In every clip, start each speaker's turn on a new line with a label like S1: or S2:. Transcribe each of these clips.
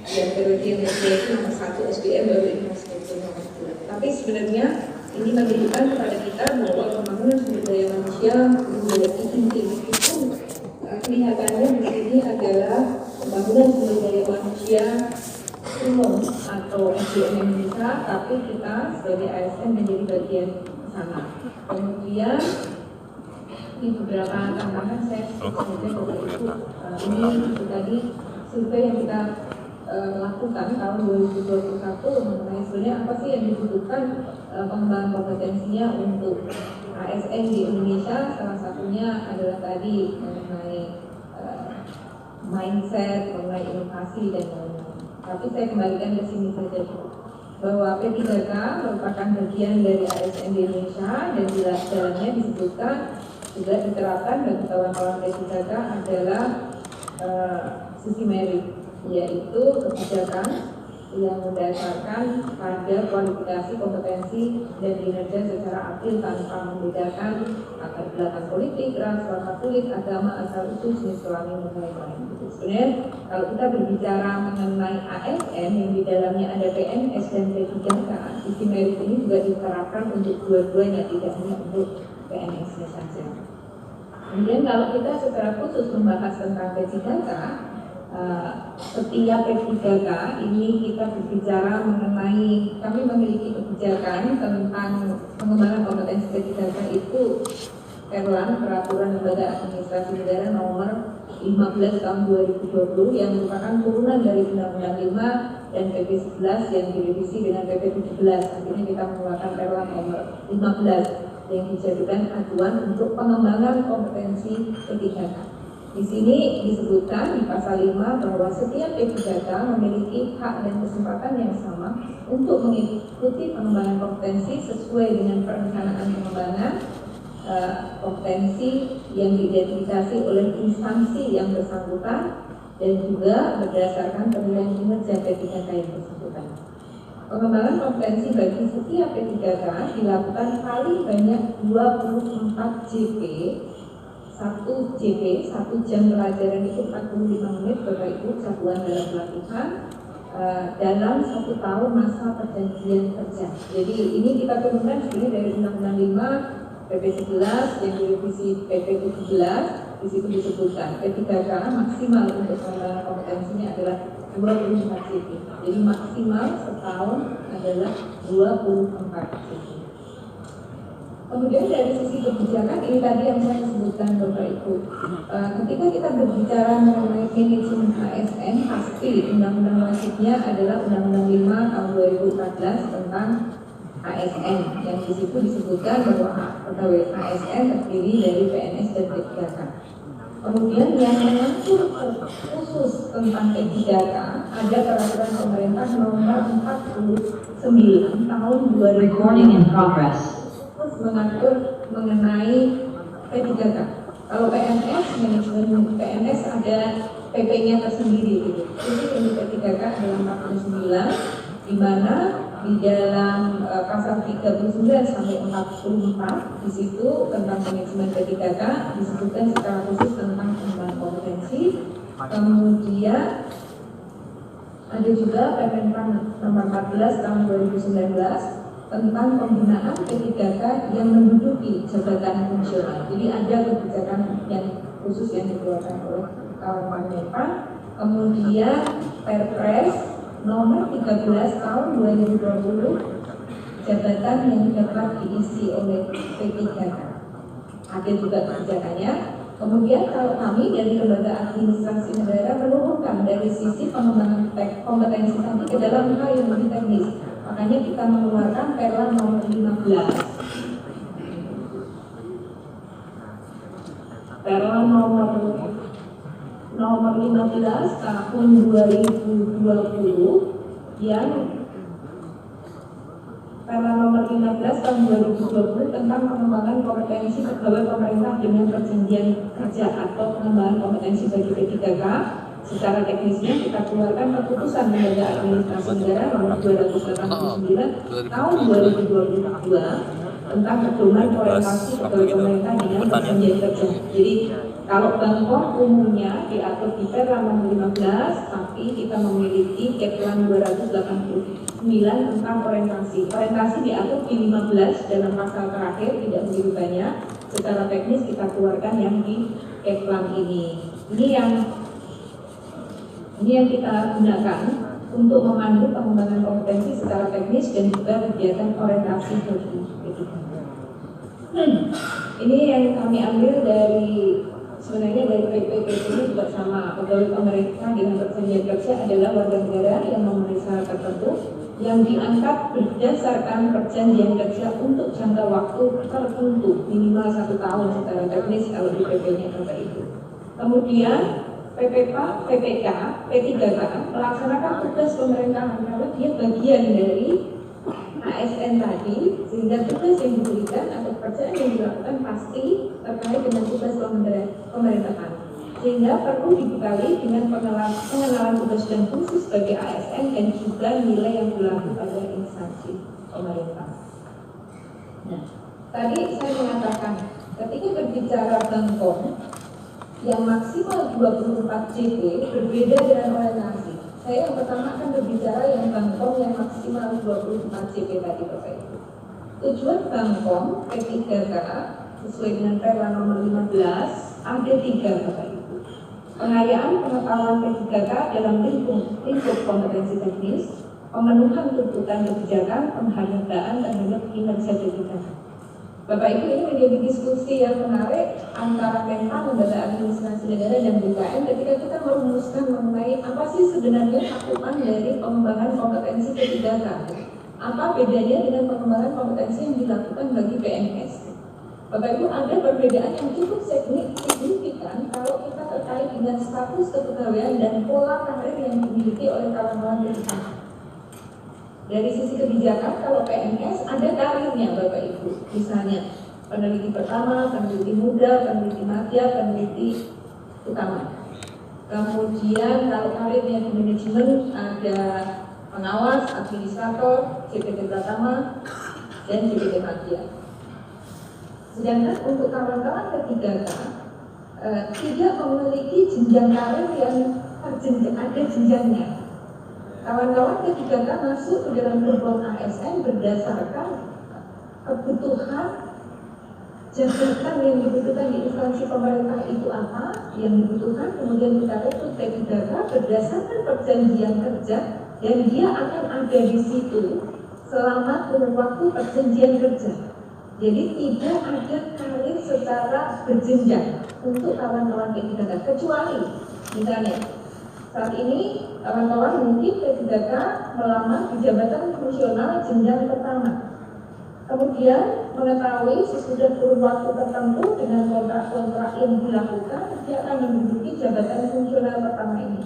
S1: yang periode yang kedua itu nomor 1 SDM baru infrastruktur nomor 2. Tapi sebenarnya ini menunjukkan kepada kita bahwa pembangunan sumber daya manusia menjadi inti itu kelihatannya di sini adalah pembangunan sumber daya manusia umum atau SDM Indonesia, tapi kita sebagai ASN menjadi bagian sana. Kemudian ini beberapa tambahan saya sebenarnya Bapak Ibu, ini itu tadi survei yang kita lakukan tahun 2021 mengenai sebenarnya apa sih yang dibutuhkan pengembangan kompetensinya untuk ASN di Indonesia. Salah satunya adalah tadi mengenai mindset, mengenai inovasi dan lain-lain. Tapi saya kembalikan ke sini saja bahwa P3K merupakan bagian dari ASN di Indonesia dan di dalamnya disebutkan juga diterapkan bagi kawan-kawan P3K adalah sisi merit, yaitu kebijakan yang berdasarkan pada kualifikasi, kompetensi, dan kinerja secara adil tanpa membedakan latar belakang politik, ras, warna kulit, agama, asal usul, jenis kelamin, dan lain-lain. Sebenarnya kalau kita berbicara mengenai ASN yang di dalamnya ada PNS dan P3K, sisi merit ini juga diterapkan untuk dua-duanya, tidak hanya untuk PNS-nya saja. Kemudian kalau kita secara khusus membahas tentang P3K, setiap P3K ini kita berbicara mengenai, kami memiliki kebijakan tentang pengembangan kompetensi P3K itu Perlan, Peraturan Lembaga Administrasi Negara nomor 15 tahun 2020 yang merupakan turunan dari Undang-Undang 5 dan PP 11 yang direvisi dengan PP 17. Akhirnya kita mengeluarkan Perlan nomor 15 yang dijadikan acuan untuk pengembangan kompetensi P3K. Di sini disebutkan di pasal 5 bahwa setiap P3K memiliki hak dan kesempatan yang sama untuk mengikuti pengembangan kompetensi sesuai dengan perencanaan pengembangan kompetensi yang diidentifikasi oleh instansi yang bersangkutan dan juga berdasarkan penilaian kinerja P3K yang bersangkutan. Pengembangan kompetensi bagi setiap P3K dilakukan paling banyak 24 JP. 1 JP, 1 jam pelajaran itu 45 menit Bapak Ibu, satuan dalam pelatihan dalam 1 tahun masa perjanjian kerja. Jadi ini kita turunkan sebenarnya dari Undang-Undang 5, PP 11 yang direvisi PP 17. Di situ disebutkan P3K maksimal untuk pengembangan kompetensinya adalah 24 JP. Jadi maksimal setahun adalah 24 JP. Kemudian dari sisi kebijakan, ini tadi yang saya sebutkan Bapak Ibu, ketika kita berbicara mengenai manajemen ASN, pasti undang-undang wajibnya adalah Undang-Undang 5 tahun 2014 tentang ASN, yang di situ disebutkan bahwa pegawai ASN terdiri dari PNS dan P3K. Kemudian yang mengatur khusus tentang P3K ada peraturan pemerintah nomor 49 tahun 2020 mengatur mengenai P3K. Kalau PNS, manajemen PNS ada PP-nya tersendiri gitu. Jadi untuk P3K adalah 49, di mana di dalam pasal 39 sampai 44 di situ tentang manajemen P3K disebutkan secara khusus tentang pengembangan kompetensi. Kemudian ada juga Permenpan nomor 14 tahun 2019 tentang pembinaan P3K yang menduduki jabatan fungsional. Jadi ada kebijakan yang khusus yang dikeluarkan oleh kawan Menpan. Kemudian Perpres nomor 13 tahun 2020 jabatan yang dapat diisi oleh P3K. Ada juga kebijakannya. Kemudian kalau kami dari Lembaga Administrasi Negara menurunkan dari sisi pengembangan kompetensi tadi ke dalam hal yang lebih teknis. Makanya kita mengeluarkan Perlan nomor 15. Perlan nomor 15 tahun 2020 yang Perlan nomor 15 tahun 2020 tentang pengembangan kompetensi pegawai pemerintah dengan perjanjian kerja atau pengembangan kompetensi bagi P3K. Secara teknisnya kita keluarkan keputusan Lembaga Administrasi Negara nomor 289 tahun 2022 tentang pedoman orientasi pegawai pemerintah dengan perjanjian kerja. Jadi Kalau Bangkok umumnya diatur di Perra nomor 15, tapi kita memiliki Keplan 289 tentang orientasi. Orientasi diatur di 15 dalam pasal terakhir, tidak begitu banyak. Secara teknis kita keluarkan yang di Keplan ini. Ini yang kita gunakan untuk memandu pengembangan kompetensi secara teknis dan juga kegiatan orientasi bagi P3K. Ini yang kami ambil sebenarnya dari PPPP ini juga sama. Pegawai pemerintah dengan perjanjian kerja adalah warga negara yang memenuhi syarat tertentu yang diangkat berdasarkan perjanjian kerja untuk jangka waktu tertentu minimal 1 tahun secara teknis kalau di PP-nya Bapak Ibu. Kemudian PPK, P3K melaksanakan tugas pemerintahan kalau dia bagian dari ASN tadi, sehingga tugas yang diberikan atau pekerjaan yang dilakukan pasti terkait dengan tugas pemerintahan, sehingga perlu dibekali dengan pengenalan tugas dan fungsi sebagai ASN dan juga nilai yang berlaku pada instansi pemerintah. Nah, tadi saya mengatakan ketika berbicara Bangkok yang maksimal 24 JP berbeda dengan orientasi. Saya yang pertama akan berbicara yang Bangkok yang maksimal 24 JP tadi Bapak Ibu. Tujuan Bangkok P3K sesuai dengan Perra nomor 15 ada 3 Bapak Ibu. Pengayaan pengetahuan P3K dalam lingkup kompetensi teknis, pemenuhan tuntutan kebijakan, penghargaan terhadap kinerja P3K. Bapak Ibu, ini menjadi diskusi yang menarik antara Menpan, Lembaga Administrasi Negara dan BKN ketika kita merumuskan mengenai apa sih sebenarnya cakupan dari pengembangan kompetensi P3K. Apa bedanya dengan pengembangan kompetensi yang dilakukan bagi PNS? Bapak Ibu, ada perbedaan yang cukup signifikan kalau kita terkait dengan status kepegawaian dan pola karir yang dimiliki oleh kawan-kawan P3K. Dari sisi kebijakan, kalau PNS ada karirnya Bapak Ibu, misalnya peneliti pertama, peneliti muda, peneliti madya, peneliti utama. Kemudian kalau karirnya di manajemen ada pengawas, administrator, CPT Pratama, dan CPT Madya. Sedangkan untuk kawan-kawan P3K tidak memiliki jenjang karir yang ada jenjangnya. Kawan-kawan P3K masuk ke dalam gerbong ASN berdasarkan kebutuhan jabatan yang dibutuhkan di instansi pemerintah itu apa yang dibutuhkan, kemudian kita rekrut P3K berdasarkan perjanjian kerja dan dia akan ada di situ selama kurun waktu perjanjian kerja. Jadi tidak ada karir secara berjenjang untuk kawan-kawan P3K, kecuali misalnya saat ini kawan-kawan mungkin P3K melamar di jabatan fungsional jenjang pertama. Kemudian mengetahui sesudah kurun waktu tertentu dengan kontrak-kontrak yang dilakukan, dia akan menduduki jabatan fungsional pertama ini.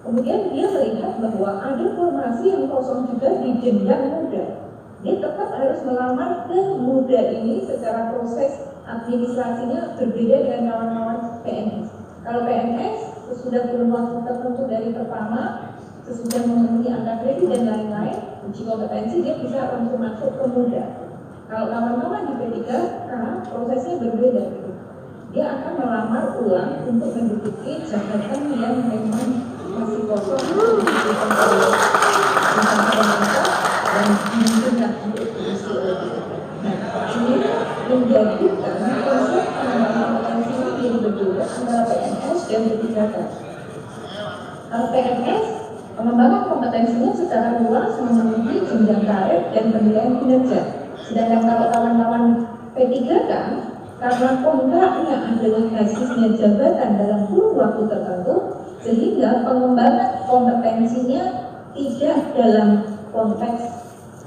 S1: Kemudian dia melihat bahwa ada formasi yang kosong juga di jenjang muda. Dia tetap harus melamar ke muda ini secara proses administrasinya berbeda dengan kawan-kawan PNS. Kalau PNS sesudah kurun waktu tertentu dari pertama, sesudah memenuhi angka kredit dan lain-lain, uji kompetensi dia bisa langsung masuk ke muda. Kalau kawan-kawan di P3K, prosesnya berbeda. Dia akan melamar ulang untuk menduduki jabatan yang memang masih kosong oleh instansi pemerintah dan dimungkinkan untuk diisi oleh P3K. Nah, ini menjadikan proses pengembangan kompetensi ini berbeda antara PNS dan P3K. Kalau PNS, pengembangan kompetensinya secara luas memenuhi jenjang karir dan penilaian kinerja. Sedangkan kalau kawan-kawan P3K, karena kontraknya adalah basisnya jabatan dalam kurun waktu tertentu, sehingga pengembangan kompetensinya tidak dalam konteks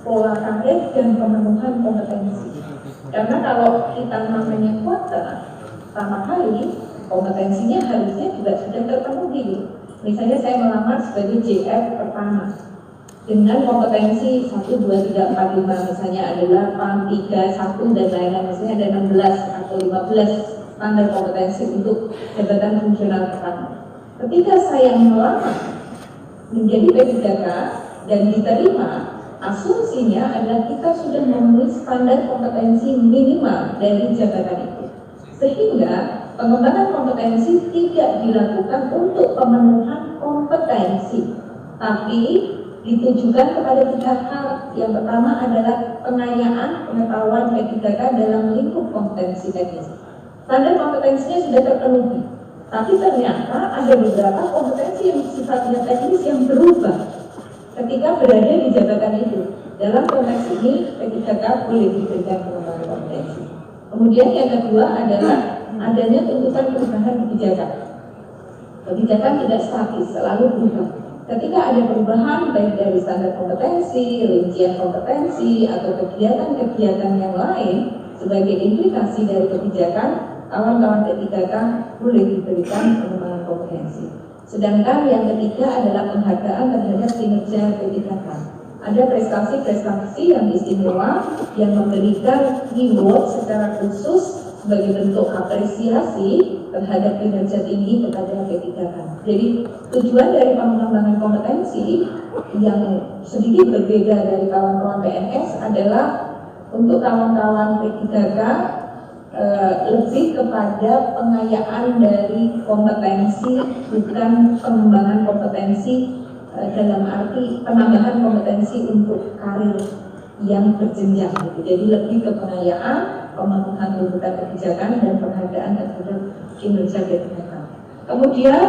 S1: pola karir dan pemenuhan kompetensi. Karena kalau kita namanya kuota, pertama kali kompetensinya harusnya juga sudah terpenuhi. Misalnya saya melamar sebagai JF pertama dengan kompetensi 1, 2, 3, 4, 5 misalnya adalah PAM 3, 1 dan lain-lain, misalnya ada 16 atau 15 standar kompetensi untuk jabatan fungsional pertama. Ketika saya melamar menjadi P3K dan diterima, asumsinya adalah kita sudah memenuhi standar kompetensi minimal dari jabatan itu. Sehingga pengembangan kompetensi tidak dilakukan untuk pemenuhan kompetensi, tapi ditujukan kepada 3 hal. Yang pertama adalah pengayaan pengetahuan P3K dalam lingkup kompetensi teknis. Standar kompetensinya sudah terpenuhi, tapi ternyata ada beberapa kompetensi yang sifatnya teknis yang berubah ketika berada di jabatan itu. Dalam konteks ini P3K boleh diberikan pengembangan kompetensi. Kemudian yang kedua adalah adanya tuntutan perubahan kebijakan. Kebijakan tidak statis, selalu berubah. Ketika ada perubahan baik dari standar kompetensi, rincian kompetensi, atau kegiatan-kegiatan yang lain sebagai implikasi dari kebijakan, kawan-kawan P3K boleh diberikan pengembangan kompetensi. Sedangkan yang ketiga adalah penghargaan terhadap kinerja P3K. Ada prestasi-prestasi yang istimewa yang memberikan reward secara khusus sebagai bentuk apresiasi terhadap kinerja tinggi kepada P3K. Jadi tujuan dari pengembangan kompetensi yang sedikit berbeda dari kawan-kawan PNS adalah untuk kawan-kawan P3K lebih kepada pengayaan dari kompetensi, bukan pengembangan kompetensi dalam arti penambahan kompetensi untuk karir yang berjenjang gitu. Jadi lebih ke pengayaan, pemenuhan tuntutan kebijakan dan penghargaan terhadap kinerja P3K. Kemudian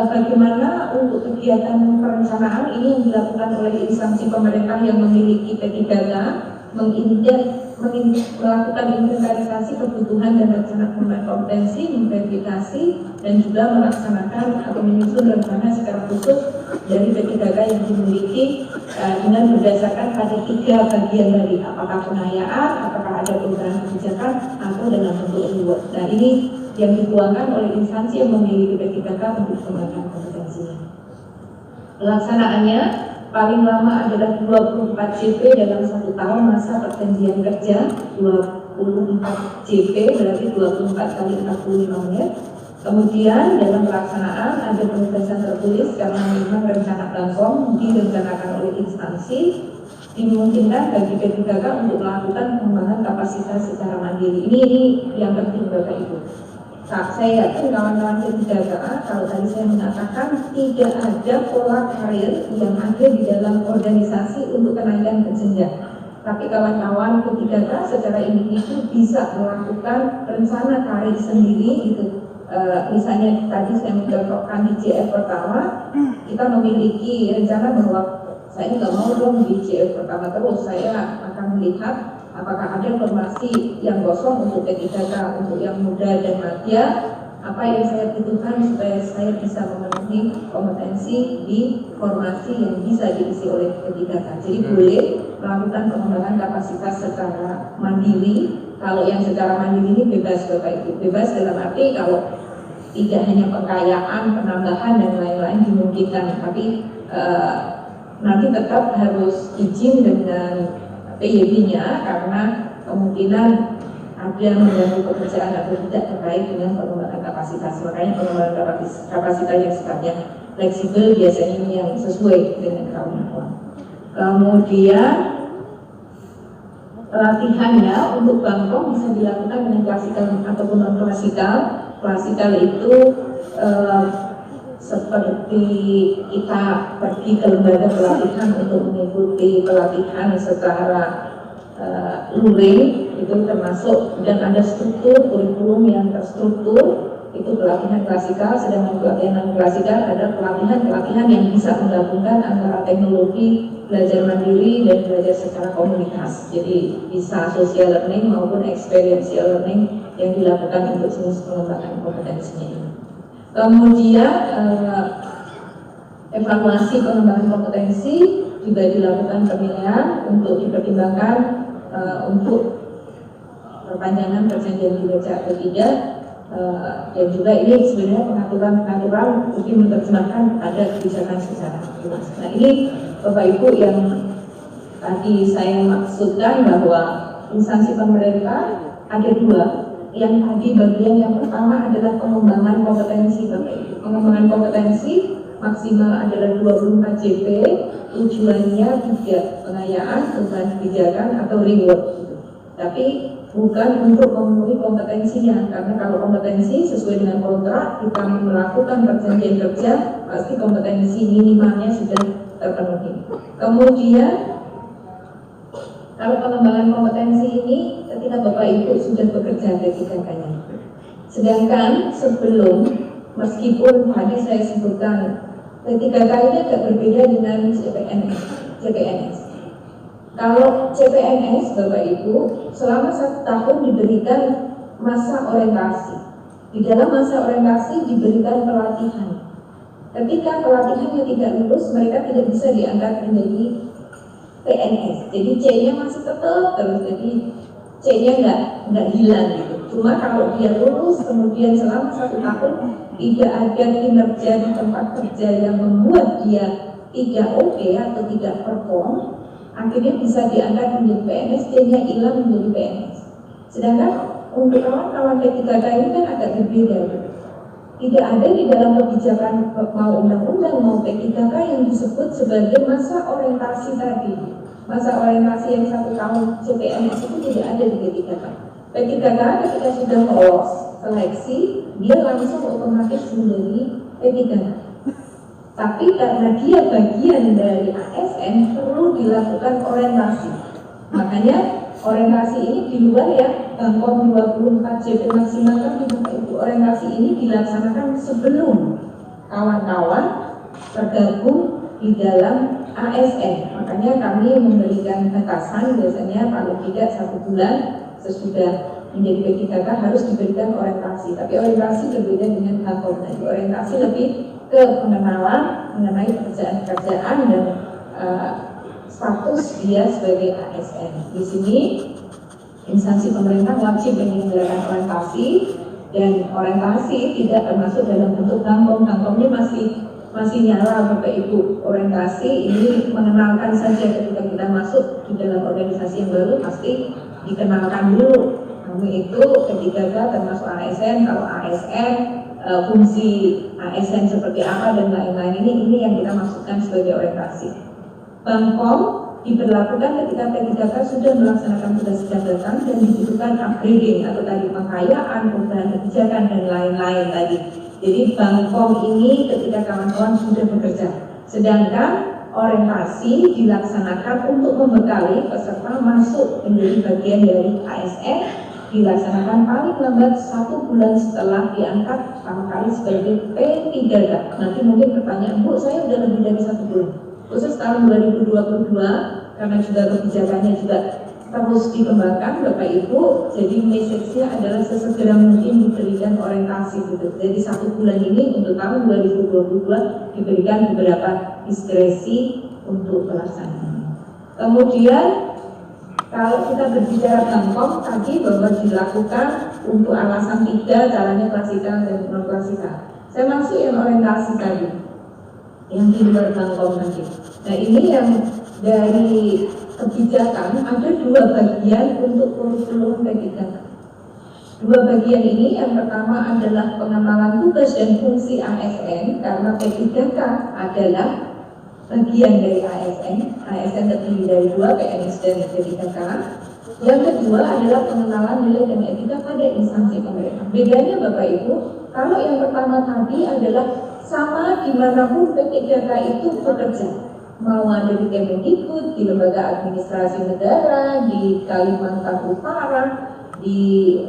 S1: bagaimana untuk kegiatan perencanaan ini yang dilakukan oleh instansi pemerintah yang memiliki P3K melakukan inventarisasi kebutuhan dan rencana pengembangan kompetensi, memverifikasi dan juga melaksanakan atau menyusun rencana secara khusus dari P3K yang dimiliki dengan berdasarkan pada 3 bagian tadi, apakah pengayaan, apakah ada perubahan kebijakan atau dalam bentuk reward. Nah ini yang dituangkan oleh instansi yang memiliki P3K untuk pengembangan kompetensinya. Pelaksanaannya paling lama adalah 24 JP dalam 1 tahun masa perjanjian kerja. 24 JP berarti 24 kali 45 menit. Kemudian dalam pelaksanaan ada penugasan tertulis karena memang rencana Bangkom direncanakan oleh instansi, dimungkinkan bagi P3K untuk melakukan pengembangan kapasitas secara mandiri. Ini yang penting Bapak Ibu. Saya yakin kawan-kawan P3K, kalau tadi saya mengatakan tidak ada pola karir yang ada di dalam organisasi untuk kenaikan berjenjang. Tapi kawan-kawan P3K secara individu bisa melakukan rencana karir sendiri gitu. Misalnya tadi saya mencontohkan di JF pertama, kita memiliki rencana bahwa saya nggak mau dong di JF pertama terus, saya akan melihat apakah ada formasi yang kosong untuk P3K, untuk yang muda dan madya, apa yang saya butuhkan supaya saya bisa memenuhi kompetensi di formasi yang bisa diisi oleh P3K. Jadi boleh melakukan pengembangan kapasitas secara mandiri. Kalau yang secara mandiri ini bebas Bapak Ibu, bebas dalam arti kalau tidak hanya pengkayaan, penambahan dan lain-lain dimungkinkan, tapi nanti tetap harus izin dengan PYB-nya karena kemungkinan ada mengganggu pekerjaan atau tidak terkait dengan pengembangan kapasitas. Makanya pengembangan kapasitas yang sifatnya fleksibel biasanya ini yang sesuai dengan kawan-kawan. Kemudian latihannya untuk Bangkom bisa dilakukan dengan klasikal ataupun non klasikal. Klasikal itu seperti kita pergi ke lembaga pelatihan untuk mengikuti pelatihan secara luring, itu termasuk, dan ada struktur kurikulum yang terstruktur, itu pelatihan klasikal. Sedangkan pelatihan non klasikal ada pelatihan yang bisa menggabungkan antara teknologi, belajar mandiri dan belajar secara komunitas. Jadi bisa social learning maupun experiential learning yang dilakukan untuk jenis pengembangan kompetensinya ini. Kemudian evaluasi pengembangan kompetensi juga dilakukan penilaian untuk dipertimbangkan untuk perpanjangan perjanjian kinerja atau tidak, dan juga ini sebenarnya pengaturan untuk menerjemahkan ada kebijakan secara luas. Nah ini Bapak Ibu yang tadi saya maksudkan bahwa instansi pemerintah ada 2. Yang tadi bagian yang pertama adalah pengembangan kompetensi Bapak Ibu. Pengembangan kompetensi maksimal adalah 24 JP, tujuannya juga pengayaan, perubahan kebijakan atau reward gitu. tapi bukan untuk memenuhi kompetensinya, karena kalau kompetensi sesuai dengan kontrak kita melakukan perjanjian kerja pasti kompetensi minimalnya sudah terpenuhi. Kemudian kalau pengembangan kompetensi ini ketika Bapak Ibu sudah bekerja P3K-nya. Sedangkan sebelum, meskipun tadi saya sebutkan P3K ini agak berbeda dengan CPNS. Kalau CPNS Bapak Ibu selama 1 tahun diberikan masa orientasi. Di dalam masa orientasi diberikan pelatihan. Ketika pelatihannya tidak lulus, mereka tidak bisa diangkat menjadi PNS. Jadi C-nya masih tetap terus, jadi C-nya nggak hilang gitu. Cuma kalau dia lulus kemudian selama 1 tahun tidak ada kinerja di tempat kerja yang membuat dia tidak oke atau tidak perform, akhirnya bisa diangkat menjadi PNS, C-nya hilang menjadi PNS. Sedangkan untuk kawan-kawan P3K ini kan agak berbeda gitu. Tidak ada di dalam kebijakan mau undang-undang mau P3K yang disebut sebagai masa orientasi tadi. Masa orientasi yang 1 tahun CPNS itu tidak ada di P3K. P3K ketika sudah lolos seleksi, dia langsung otomatis menjadi P3K. Tapi karena dia bagian dari ASN perlu dilakukan orientasi. Makanya orientasi ini di luar ya, Bangkom 24 JP maksimal kan itu orientasi ini dilaksanakan sebelum kawan-kawan tergabung di dalam ASN. Makanya kami memberikan batasan biasanya paling tidak 1 bulan sesudah menjadi P3K harus diberikan orientasi. Tapi orientasi berbeda dengan Bangkom. Nah, orientasi lebih ke pengenalan mengenai pekerjaan-pekerjaan dan status dia sebagai ASN. Di sini instansi pemerintah wajib menyelenggarakan orientasi, dan orientasi tidak termasuk dalam bentuk Bangkom. Bangkom ini masih nyala Bapak Ibu. Orientasi ini mengenalkan saja ketika kita masuk di dalam organisasi yang baru pasti dikenalkan dulu. Kami itu P3K termasuk ASN, kalau ASN fungsi ASN seperti apa dan lain-lain ini yang kita maksudkan sebagai orientasi. Bangkom diberlakukan ketika P3K sudah melaksanakan tugas jabatan dan dibutuhkan upgrading atau tadi pengkayaan, perubahan kebijakan dan lain-lain tadi. Jadi Bangkom ini ketika kawan-kawan sudah bekerja. Sedangkan orientasi dilaksanakan untuk membekali peserta masuk menjadi bagian dari ASN, dilaksanakan paling lambat 1 bulan setelah diangkat pertama kali sebagai P3K. Nanti mungkin pertanyaan, Bu, saya udah lebih dari 1 bulan. Khusus tahun 2022, karena juga kebijakannya juga terus dikembangkan Bapak Ibu, jadi message-nya adalah sesegera mungkin diberikan orientasi gitu. Jadi 1 bulan ini untuk tahun 2022 diberikan beberapa diskresi untuk pelaksanaan. Kemudian kalau kita berbicara Bangkom tadi bahwa dilakukan untuk alasan 3, caranya klasikal dan non klasikal. Saya masuk yang orientasi tadi, yang di luar Bangkom tadi. Nah ini yang dari kebijakan ada 2 bagian untuk kurikulum P3K. 2 bagian ini yang pertama adalah pengenalan tugas dan fungsi ASN, karena P3K adalah bagian dari ASN. ASN terdiri dari 2, PNS dan P3K. Yang kedua adalah pengenalan nilai dan etika pada instansi pemerintah. Bedanya Bapak Ibu, kalau yang pertama tadi adalah sama dimanapun P3K itu bekerja, mau ada di Kemendikbud, di lembaga administrasi negara, di Kalimantan Utara, di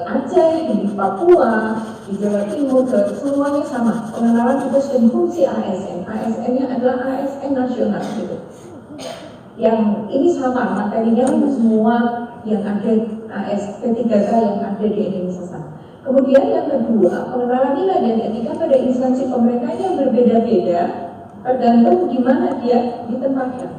S1: Aceh, di Papua, di Jawa Timur, semuanya sama. Pengenalan tugas dan fungsi ASN. ASN-nya adalah ASN nasional gitu. Yang ini sama materinya untuk semua yang ada P3K yang ada di Indonesia sama. Kemudian yang kedua, pengenalan nilai dan etika pada instansi pemerintah yang berbeda-beda tergantung di mana dia ditempatkan.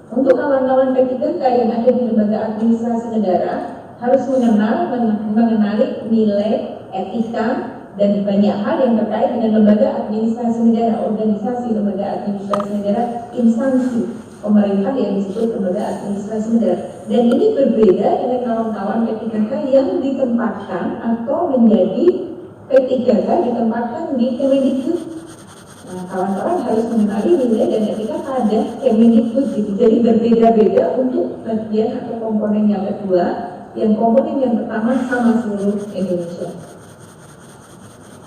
S1: Untuk kawan-kawan P3K yang ada di lembaga administrasi negara harus mengenali nilai etika dan banyak hal yang terkait dengan lembaga administrasi negara, organisasi lembaga administrasi negara, instansi pemerintah yang disebut lembaga administrasi negara. Dan ini berbeda dengan kawan-kawan P3K yang ditempatkan atau menjadi P3K ditempatkan di Kemendikbud. Nah, kawan-kawan harus mengenali nilai dan etika pada Kemendikbud gitu. Jadi berbeda-beda untuk bagian atau komponen yang kedua. yang komponen yang pertama sama seluruh Indonesia.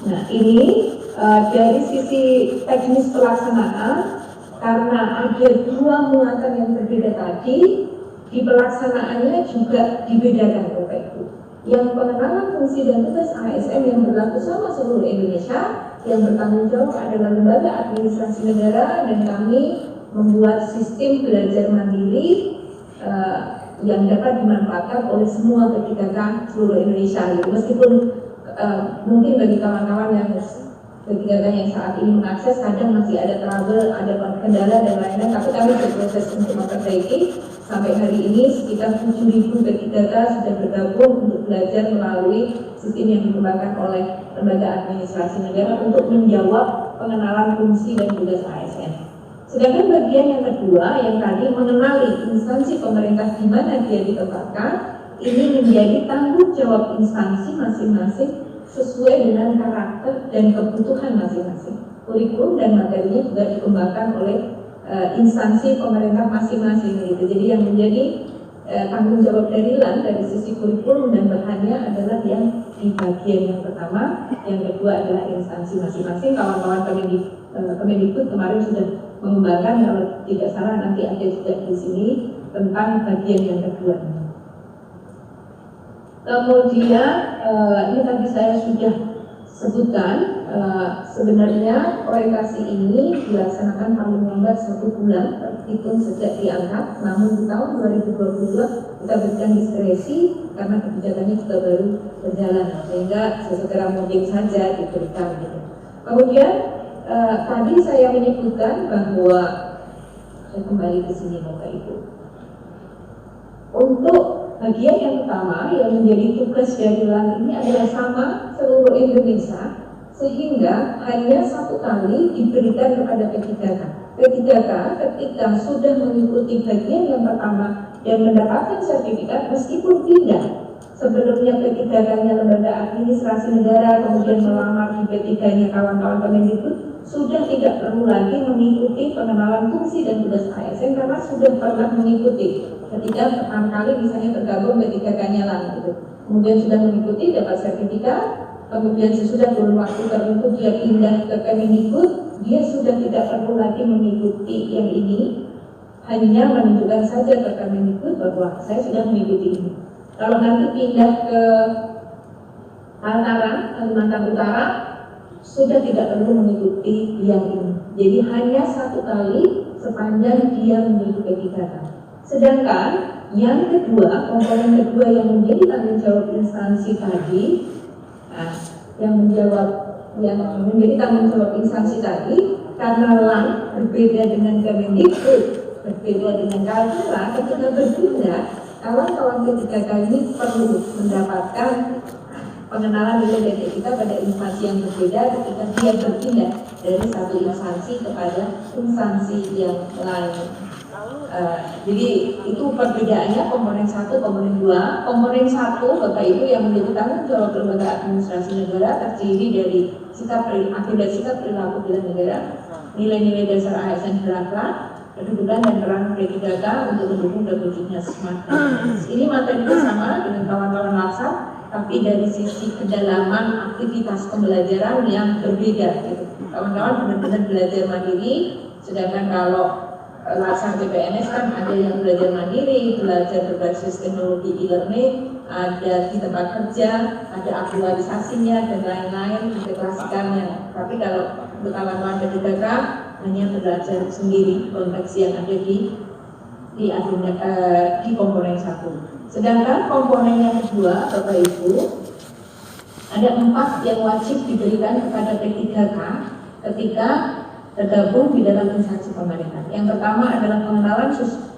S1: Nah ini dari sisi teknis pelaksanaan, karena ada dua muatan yang berbeda tadi, di pelaksanaannya juga dibedakan Bapak Ibu. Yang pengenalan fungsi dan tugas ASN yang berlaku sama seluruh Indonesia, yang bertanggung jawab adalah lembaga administrasi negara, dan kami membuat sistem belajar mandiri yang dapat dimanfaatkan oleh semua P3K seluruh Indonesia. Meskipun mungkin bagi kawan-kawan yang P3K yang saat ini mengakses kadang masih ada trouble, ada kendala dan lain-lain, tapi kami berproses untuk memperbaiki. Sampai hari ini sekitar 7.000 P3K sudah bergabung untuk belajar melalui sistem yang dikembangkan oleh lembaga administrasi negara untuk menjawab pengenalan fungsi dan tugas ASN. Sedangkan bagian yang kedua yang tadi mengenali instansi pemerintah di mana dia ditempatkan, ini menjadi tanggung jawab instansi masing-masing sesuai dengan karakter dan kebutuhan masing-masing. Kurikulum dan materinya juga dikembangkan oleh instansi pemerintah masing-masing gitu. Jadi yang menjadi tanggung jawab dari LAN dari sisi kurikulum dan bahannya adalah yang di bagian yang pertama, yang kedua adalah instansi masing-masing. Kawan-kawan Kemendikbud kemarin sudah mengembangkan, kalau tidak salah nanti ada juga di sini tentang bagian yang kedua. Kemudian ini tadi saya sudah sebutkan, sebenarnya orientasi ini dilaksanakan paling lambat 1 bulan terhitung sejak diangkat. Namun di tahun 2022 kita berikan diskresi karena kebijakannya juga baru berjalan, sehingga sesegera mungkin saja diberikan gitu. Kemudian tadi saya menyebutkan bahwa saya kembali ke sini Bapak Ibu. Untuk bagian yang pertama yang menjadi tugas dari LAN ini adalah sama seluruh Indonesia, sehingga hanya 1 kali diberikan kepada P3K. P3K ketika sudah mengikuti bagian yang pertama dan mendapatkan sertifikat, meskipun pindah sebelumnya P3K-nya lembaga administrasi negara, kemudian melamar di P3-nya kawan-kawan Kemendikbud, sudah tidak perlu lagi mengikuti pengenalan fungsi dan tugas ASN karena sudah pernah mengikuti ketika pertama kali misalnya tergabung P3K-nya LAN gitu. Kemudian sudah mengikuti, dapat sertifikat, kemudian sesudah kurun waktu tertentu dia pindah ke Kemendikbud, dia sudah tidak perlu lagi mengikuti yang ini, hanya menunjukkan saja ke Kemendikbud bahwa saya sudah mengikuti ini. Kalau nanti pindah ke Kalimantan Utara, sudah tidak perlu mengikuti yang ini. Jadi hanya 1 kali sepanjang dia mengikuti P3K. Sedangkan yang kedua, komponen kedua yang menjadi tanggung jawab instansi tadi, yang menjadi tanggung jawab instansi tadi, karena LAN berbeda dengan Kemendikbud, berbeda dengan Kaltara, ketika berpindah, kawan-kawan P3K ini perlu mendapatkan pengenalan nilai dari kita pada instansi yang berbeda ketika dia berpindah dari satu instansi kepada instansi yang lain. Jadi itu perbedaannya komponen 1, komponen 2. Komponen 1 Bapak Ibu yang menjadi tanggung jawab lembaga administrasi negara terdiri dari akibat sikap perilaku bela negara, nilai-nilai dasar ASN berakhlak, kedudukan dan peran P3K untuk mendukung terwujudnya smart governance. Ini materinya sama dengan kawan-kawan Laksar, tapi dari sisi kedalaman aktivitas pembelajaran yang berbeda gitu. Kawan-kawan benar-benar belajar mandiri, sedangkan kalau Laksar PPNS kan ada yang belajar mandiri, belajar berbasis teknologi e-learning, ada di tempat kerja, ada aktualisasinya dan lain-lain, integrasikannya. Tapi kalau untuk kawan-kawan P3K hanya belajar sendiri konteks yang ada di komponen 1. Sedangkan komponen yang kedua, Bapak Ibu, ada 4 yang wajib diberikan kepada P3K ketika tergabung di dalam instansi pemerintah. Yang pertama adalah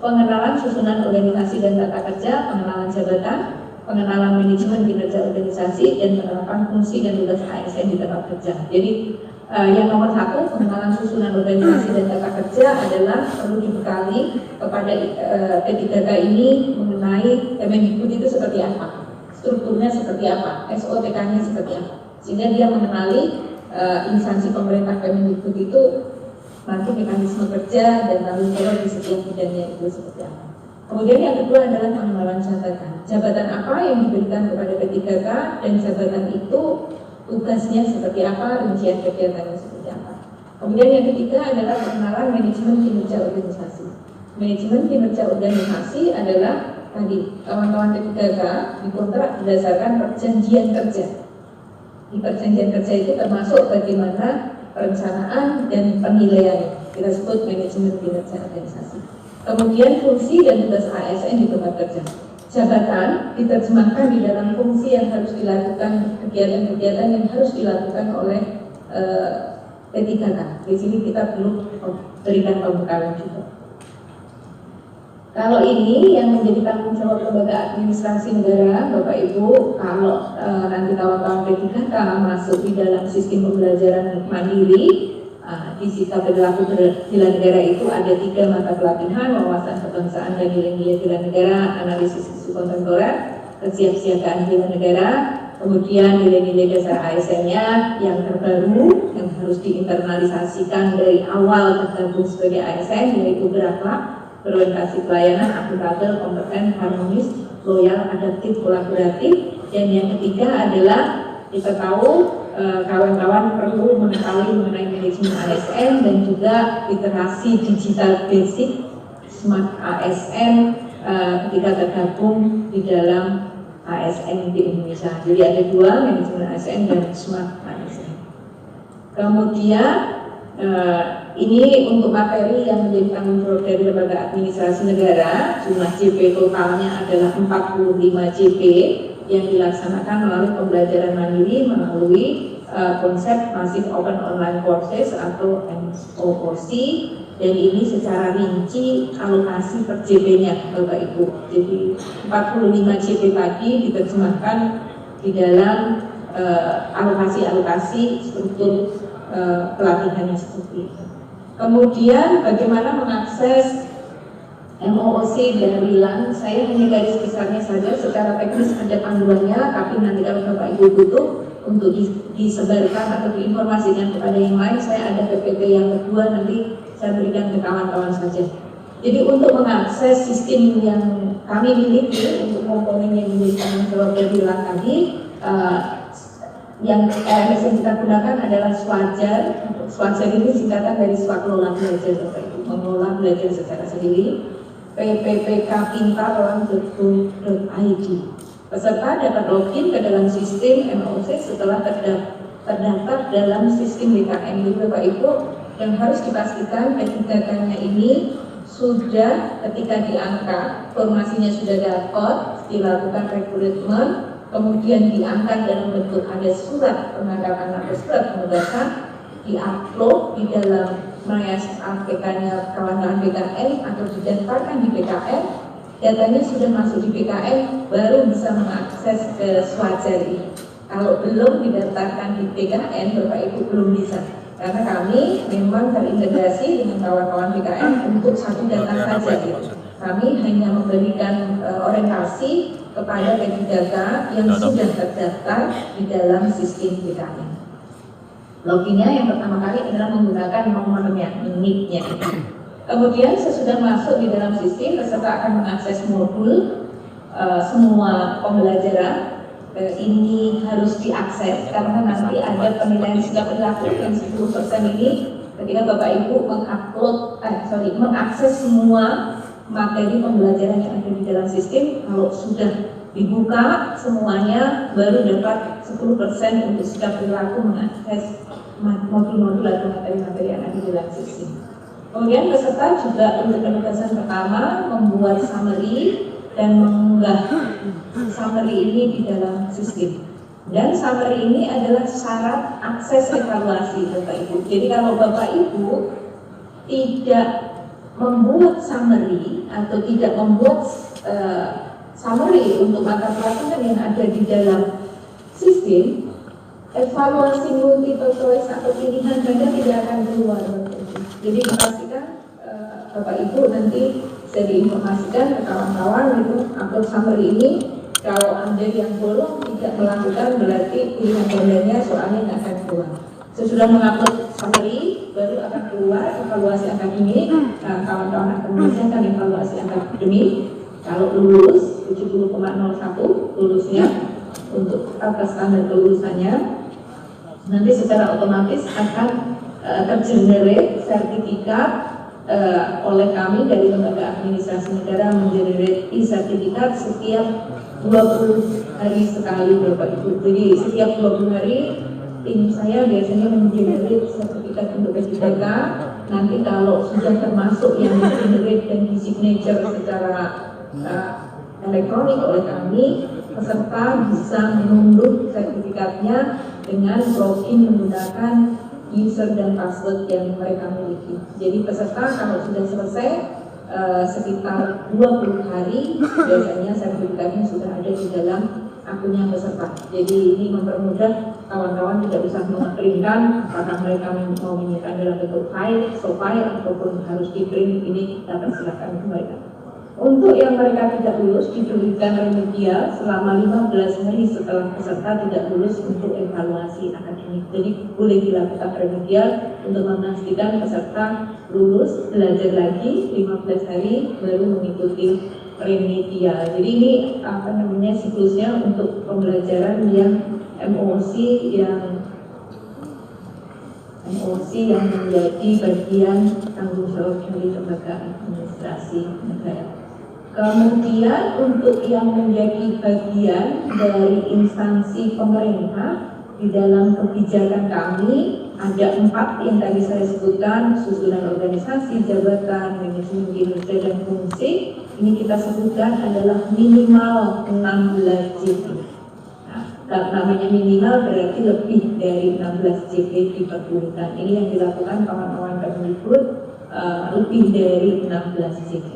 S1: pengenalan susunan organisasi dan tata kerja, pengenalan jabatan, pengenalan manajemen kinerja organisasi, dan penerapan fungsi dan tugas ASN di tempat kerja. Jadi yang nomor 1, pengenalan susunan organisasi dan tata kerja adalah perlu dibekali kepada P3K ini mengenai Kemendikbud itu seperti apa, strukturnya seperti apa, SOTK-nya seperti apa, sehingga dia mengenali instansi pemerintah Kemendikbud itu nanti mekanisme kerja dan tanggung jawab di setiap bidangnya itu seperti apa. Kemudian yang kedua adalah pengembangan jabatan. Jabatan apa yang diberikan kepada P3K dan jabatan itu tugasnya seperti apa, rincian kegiatannya seperti apa. Kemudian yang ketiga adalah pengenalan manajemen kinerja organisasi. Manajemen kinerja organisasi adalah tadi kawan-kawan P3K dikontrak berdasarkan perjanjian kerja. Di perjanjian kerja itu termasuk bagaimana perencanaan dan penilaian, kita sebut manajemen kinerja organisasi. Kemudian fungsi dan tugas ASN di tempat kerja. Jabatan diterjemahkan di dalam fungsi yang harus dilakukan, kegiatan-kegiatan yang harus dilakukan oleh P3K. Di sini kita perlu berikan pembekalan juga. Kalau ini yang menjadi tanggung jawab lembaga administrasi negara, Bapak Ibu, kalau nanti kawan-kawan P3K masuk di dalam sistem pembelajaran mandiri, di sisa perilaku bela negara itu ada 3 mata pelatihan: wawasan kebangsaan dan nilai-nilai bela negara, analisis isu kontemporer, kesiapsiagaan bela negara, kemudian nilai-nilai dasar ASN-nya yang terbaru yang harus diinternalisasikan dari awal tergabung sebagai ASN, yaitu berakhlak, berorientasi pelayanan, akuntabel, kompeten, harmonis, loyal, adaptif, kolaboratif. Dan yang ketiga adalah kita tahu kawan-kawan perlu mengetahui mengenai manajemen ASN dan juga literasi digital basic smart ASN ketika tergabung di dalam ASN di Indonesia. Jadi ada 2, manajemen ASN dan smart ASN. Kemudian ini untuk materi yang menjadi tanggung jawab dari lembaga administrasi negara. Jumlah JP totalnya adalah 45 JP yang dilaksanakan melalui pembelajaran mandiri melalui konsep Massive Open Online Courses atau MOOC, dan ini secara rinci alokasi per JP-nya Bapak Ibu. Jadi 45 JP tadi diterjemahkan di dalam alokasi-alokasi struktur pelatihannya seperti itu. Kemudian bagaimana mengakses MOOC dan WILAN, saya hanya garis besarnya saja, secara teknis ada panduannya, tapi nanti kalau Bapak Ibu butuh untuk disebarkan atau diinformasikan kepada yang lain, saya ada PPT yang kedua, nanti saya berikan ke kawan-kawan saja. Jadi untuk mengakses sistem yang kami miliki untuk komponen yang menjadi tanggung jawab dari WILAN tadi, yang LMS yang kita gunakan adalah Swajar. Swajar ini singkatan dari Swaklola Belajar, Bapak Ibu, mengelola belajar secara sendiri. pppkpintar.go.id. Peserta dapat login ke dalam sistem MOOC setelah terdaftar dalam sistem BKN. Jadi Bapak Ibu, yang harus dipastikan P3K-nya ini sudah ketika diangkat, formasinya sudah dapat, dilakukan rekrutmen, kemudian diangkat dalam bentuk ada surat penangkapan atau surat penugasan, diupload di dalam MyASN APK-nya kawan-kawan BKN atau didaftarkan di BKN, datanya sudah masuk di BKN, baru bisa mengakses ke Swajar ini. Kalau belum didaftarkan di BKN, Bapak Ibu belum bisa, karena kami memang terintegrasi dengan kawan-kawan BKN untuk satu data saja. Kami hanya memberikan orientasi kepada P3K yang sudah terdaftar di dalam sistem BKN. Loginnya yang pertama kali adalah menggunakan nomornya, NIK-nya. Kemudian sesudah masuk di dalam sistem, peserta akan mengakses modul semua pembelajaran. Ini harus diakses karena nanti ada penilaian sikap perilaku yang 10% ini ketika Bapak Ibu mengakses semua materi pembelajaran yang ada di dalam sistem. Kalau sudah dibuka semuanya, baru dapat 10% untuk sikap perilaku mengakses modul-modul atau materi-materi yang ada di dalam sistem. Kemudian peserta juga untuk penugasan pertama membuat summary dan mengunggah summary ini di dalam sistem. Dan summary ini adalah syarat akses evaluasi Bapak Ibu. Jadi kalau Bapak Ibu tidak membuat summary atau tidak membuat summary untuk mata pelajaran yang ada di dalam sistem, evaluasi multiple choice atau pilihan ganda tidak akan keluar. Jadi dipastikan Bapak Ibu nanti bisa diinformasikan ke kawan-kawan itu upload summary ini. Kalau Anda yang belum tidak melakukan, berarti pilihan gandanya soalnya nggak akan keluar. Sesudah mengupload summary, baru akan keluar evaluasi akademik. Nah, kawan-kawan akan mengerjakan evaluasi akademik. Kalau lulus 70,01 lulusnya untuk atas standar kelulusannya, nanti secara otomatis akan tergenerate sertifikat oleh kami dari lembaga administrasi negara, mengenerate e-sertifikat setiap 20 hari sekali Bapak Ibu. Jadi setiap 20 hari tim saya biasanya mengenerate sertifikat untuk P3K. Nanti kalau sudah termasuk yang di-generate dan di-signature secara elektronik oleh kami, peserta bisa mengunduh sertifikatnya dengan login menggunakan user dan password yang mereka miliki. Jadi peserta kalau sudah selesai sekitar 20 hari biasanya sertifikatnya sudah ada di dalam akunnya peserta. Jadi ini mempermudah kawan-kawan tidak bisa mengeprintkan apakah mereka mau menyimpan dalam bentuk file, soft file ataupun harus di print, ini dapat silakan kembalikan. Untuk yang mereka tidak lulus diberikan remedial selama 15 hari setelah peserta tidak lulus untuk evaluasi akademik. Jadi boleh dilakukan remedial untuk memastikan peserta lulus, belajar lagi 15 hari baru mengikuti remedial. Jadi ini apa namanya siklusnya untuk pembelajaran yang MOC yang menjadi bagian tanggung jawab dari lembaga administrasi negara. Kemudian untuk yang menjadi bagian dari instansi pemerintah di dalam kebijakan kami ada 4 yang tadi saya sebutkan: susunan organisasi, jabatan, manajemen kinerja dan fungsi. Ini kita sebutkan adalah minimal 16 JP. Nah, namanya minimal berarti lebih dari 16 JP diperbolehkan. Ini yang dilakukan kawan-kawan Kemdikbud, lebih dari 16 JP.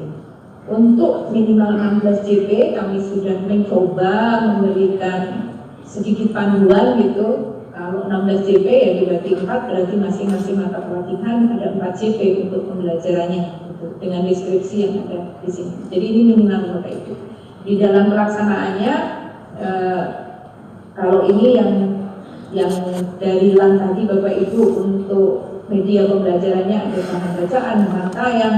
S1: Untuk minimal 16 JP kami sudah mencoba memberikan sedikit panduan gitu. Kalau 16 JP ya dibagi 4 berarti masing-masing mata pelatihan ada 4 JP untuk pembelajarannya gitu, dengan deskripsi yang ada di sini. Jadi ini minimal Bapak Ibu. Di dalam pelaksanaannya kalau ini yang dari LAN tadi Bapak Ibu, untuk media pembelajarannya ada bahan bacaan, rangkaian,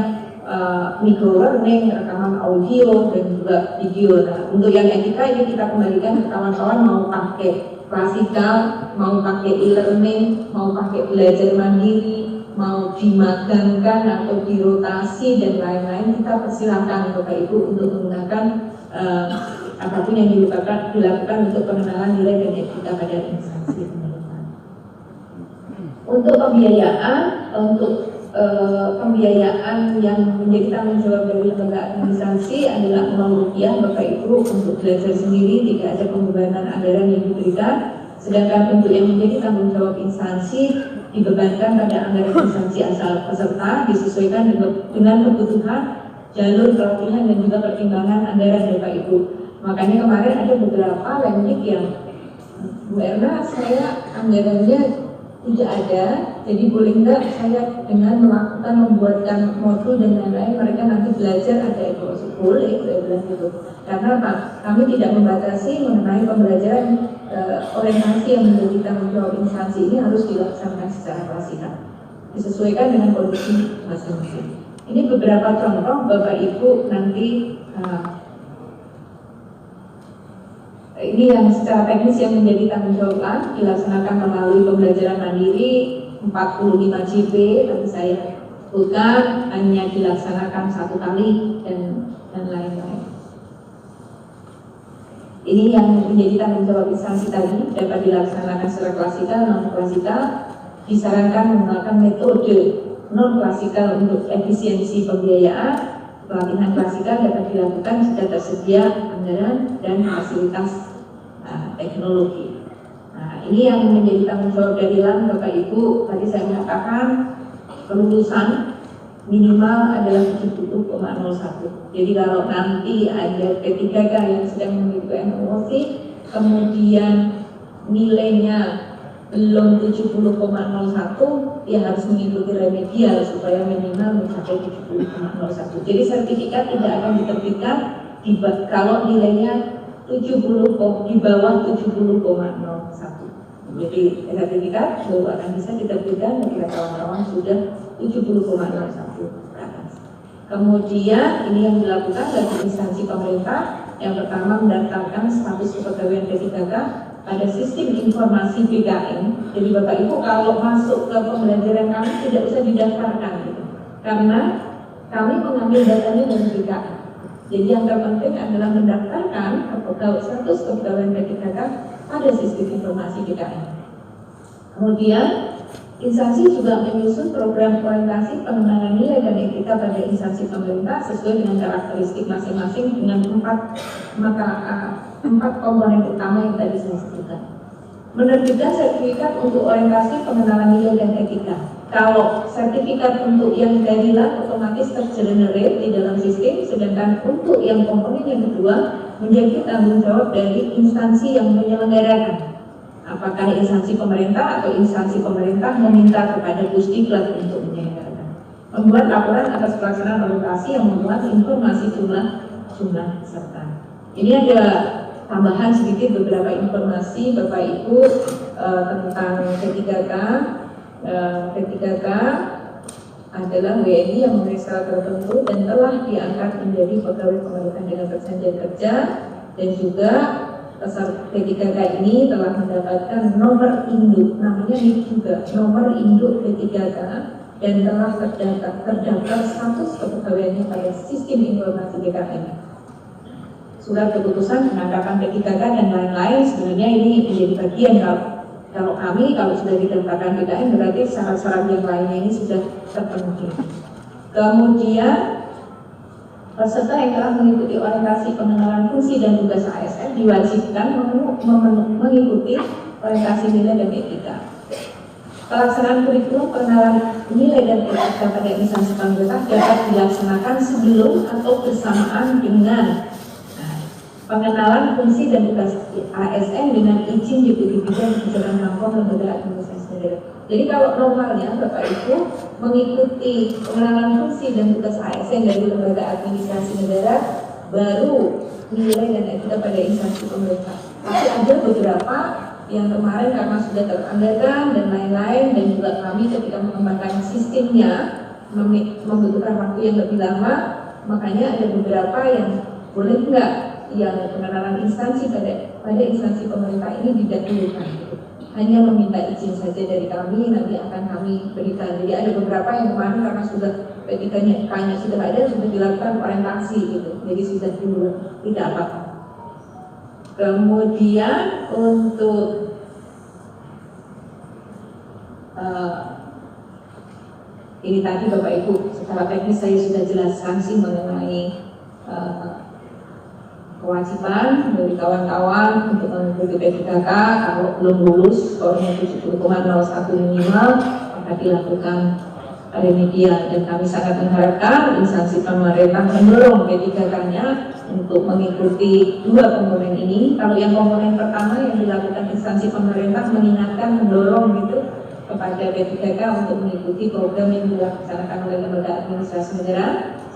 S1: micro-learning, rekaman audio, dan juga video. Nah, untuk yang etika ini kita kembalikan ke kawan-kawan mau pakai klasikal, mau pakai e-learning, mau pakai belajar mandiri, mau dimagangkan atau dirotasi dan lain-lain, kita persilahkan Bapak Ibu untuk menggunakan apapun yang dilakukan untuk pengenalan nilai dan etika pada instansi pemerintahan. Untuk pembiayaan yang menjadi tanggung jawab dari lembaga administrasi adalah Rp0 Bapak Ibu untuk belajar sendiri, tidak ada pembebanan anggaran yang diberikan. Sedangkan untuk yang menjadi tanggung jawab instansi dibebankan pada anggaran instansi asal peserta disesuaikan dengan kebutuhan, jalur pelatihan dan juga pertimbangan anggaran Bapak Ibu. Makanya kemarin ada beberapa landing yang Bu Erna, saya anggarannya tidak ada, jadi boleh enggak saya dengan membuatkan modul dan lain-lain, mereka nanti belajar ada evaluasi? Boleh, saya bilang gitu. Karena apa? Kami tidak membatasi mengenai pembelajaran orientasi yang menjadi tanggung jawab instansi ini harus dilaksanakan secara pelatihan, disesuaikan dengan kondisi masing-masing. Ini beberapa contoh Bapak Ibu nanti ini yang secara teknis yang menjadi tanggung jawab LAN dilaksanakan melalui pembelajaran mandiri 45 JP, tapi saya sebutkan hanya dilaksanakan 1 kali dan lain-lain. Ini yang menjadi tanggung jawab instansi tadi dapat dilaksanakan secara klasikal, non klasikal. Disarankan menggunakan metode non klasikal untuk efisiensi pembiayaan. Pelatihan klasikal dapat dilakukan jika tersedia anggaran dan fasilitas teknologi. Nah, ini yang menjadi tanggung jawab dari LAN Bapak Ibu. Tadi saya mengatakan kelulusan minimal adalah 70,01. Jadi kalau nanti ada P3K yang sedang mengikuti MOC, kemudian nilainya belum 70,01, dia harus mengikuti remedial supaya minimal mencapai 70,01. Jadi sertifikat tidak akan diterbitkan kalau nilainya 70 di bawah 70,01. Jadi sertifikat baru akan bisa diterbitkan ketika kawan-kawan sudah 70,01 ke atas. Kemudian ini yang dilakukan bagi instansi pemerintah. Yang pertama, mendaftarkan status kepegawaian P3K pada sistem informasi BKN. Jadi Bapak Ibu kalau masuk ke pembelajaran kami tidak usah didaftarkan gitu. Karena kami mengambil datanya dari BKN. Jadi yang terpenting adalah mendaftarkan status kepegawaian P3K pada sistem informasi BKN. Kemudian instansi juga menyusun program orientasi pengembangan nilai dan etika pada instansi pemerintah sesuai dengan karakteristik masing-masing dengan empat komponen utama yang tadi saya sebutkan. Menerbitkan sertifikat untuk orientasi pengenalan nilai dan etika. Kalau sertifikat untuk yang darilah otomatis tergenerate di dalam sistem, sedangkan untuk yang komponen yang kedua menjadi tanggung jawab dari instansi yang menyelenggarakan. Apakah instansi pemerintah atau instansi pemerintah meminta kepada Pusdiklat untuk menyelenggarakan. Membuat laporan atas pelaksanaan orientasi yang memuat informasi jumlah peserta. Ini ada tambahan sedikit beberapa informasi Bapak Ibu tentang P3K. P3K adalah WNI yang memenuhi syarat tertentu dan telah diangkat menjadi pegawai pemerintah dengan perjanjian kerja, dan juga peserta P3K ini telah mendapatkan nomor induk, namanya ini juga nomor induk P3K, dan telah terdaftar status kepegawaiannya pada sistem informasi BKN. Surat keputusan penangkapan P3K dan lain-lain sebenarnya ini menjadi bagian kalau kami kalau sudah didaftarkan BKN berarti syarat-syarat yang lainnya ini sudah terpenuhi. Kemudian peserta yang telah mengikuti orientasi pengenalan fungsi dan tugas ASN diwajibkan mengikuti orientasi nilai dan etika. Pelaksanaan kurikulum pengenalan nilai dan etika pada instansi pemerintah dapat dilaksanakan sebelum atau bersamaan dengan pengenalan fungsi dan tugas ASN dengan izin Deputi Bidang Kebijakan Lampung Lembaga Administrasi Negara. Jadi kalau normalnya Bapak Ibu mengikuti pengenalan fungsi dan tugas ASN dari Lembaga Administrasi Negara, baru nilai dan etika pada instansi pemerintah. Tapi ada beberapa yang kemarin karena sudah teranggarkan dan lain-lain, dan juga kami ketika mengembangkan sistemnya membutuhkan waktu yang lebih lama, makanya ada beberapa yang boleh enggak yang pengenalan instansi pada instansi pemerintah ini didahulukan. Hanya meminta izin saja dari kami, nanti akan kami berikan. Jadi ada beberapa yang kemarin karena sudah P3K-nya sudah ada, sudah dilakukan orientasi gitu. Jadi sudah dulu, tidak apa-apa. Kemudian untuk ini tadi Bapak Ibu secara teknis saya sudah jelaskan sih mengenai kewajiban dari kawan-kawan untuk mengikuti P3K. Kalau belum lulus skornya 70,01 minimal, maka dilakukan remedial, dan kami sangat mengharapkan instansi pemerintah mendorong P3K-nya untuk mengikuti dua komponen ini. Kalau yang komponen pertama yang dilakukan instansi pemerintah mengingatkan, mendorong gitu kepada P3K untuk mengikuti program yang dilaksanakan oleh Lembaga Administrasi Negara.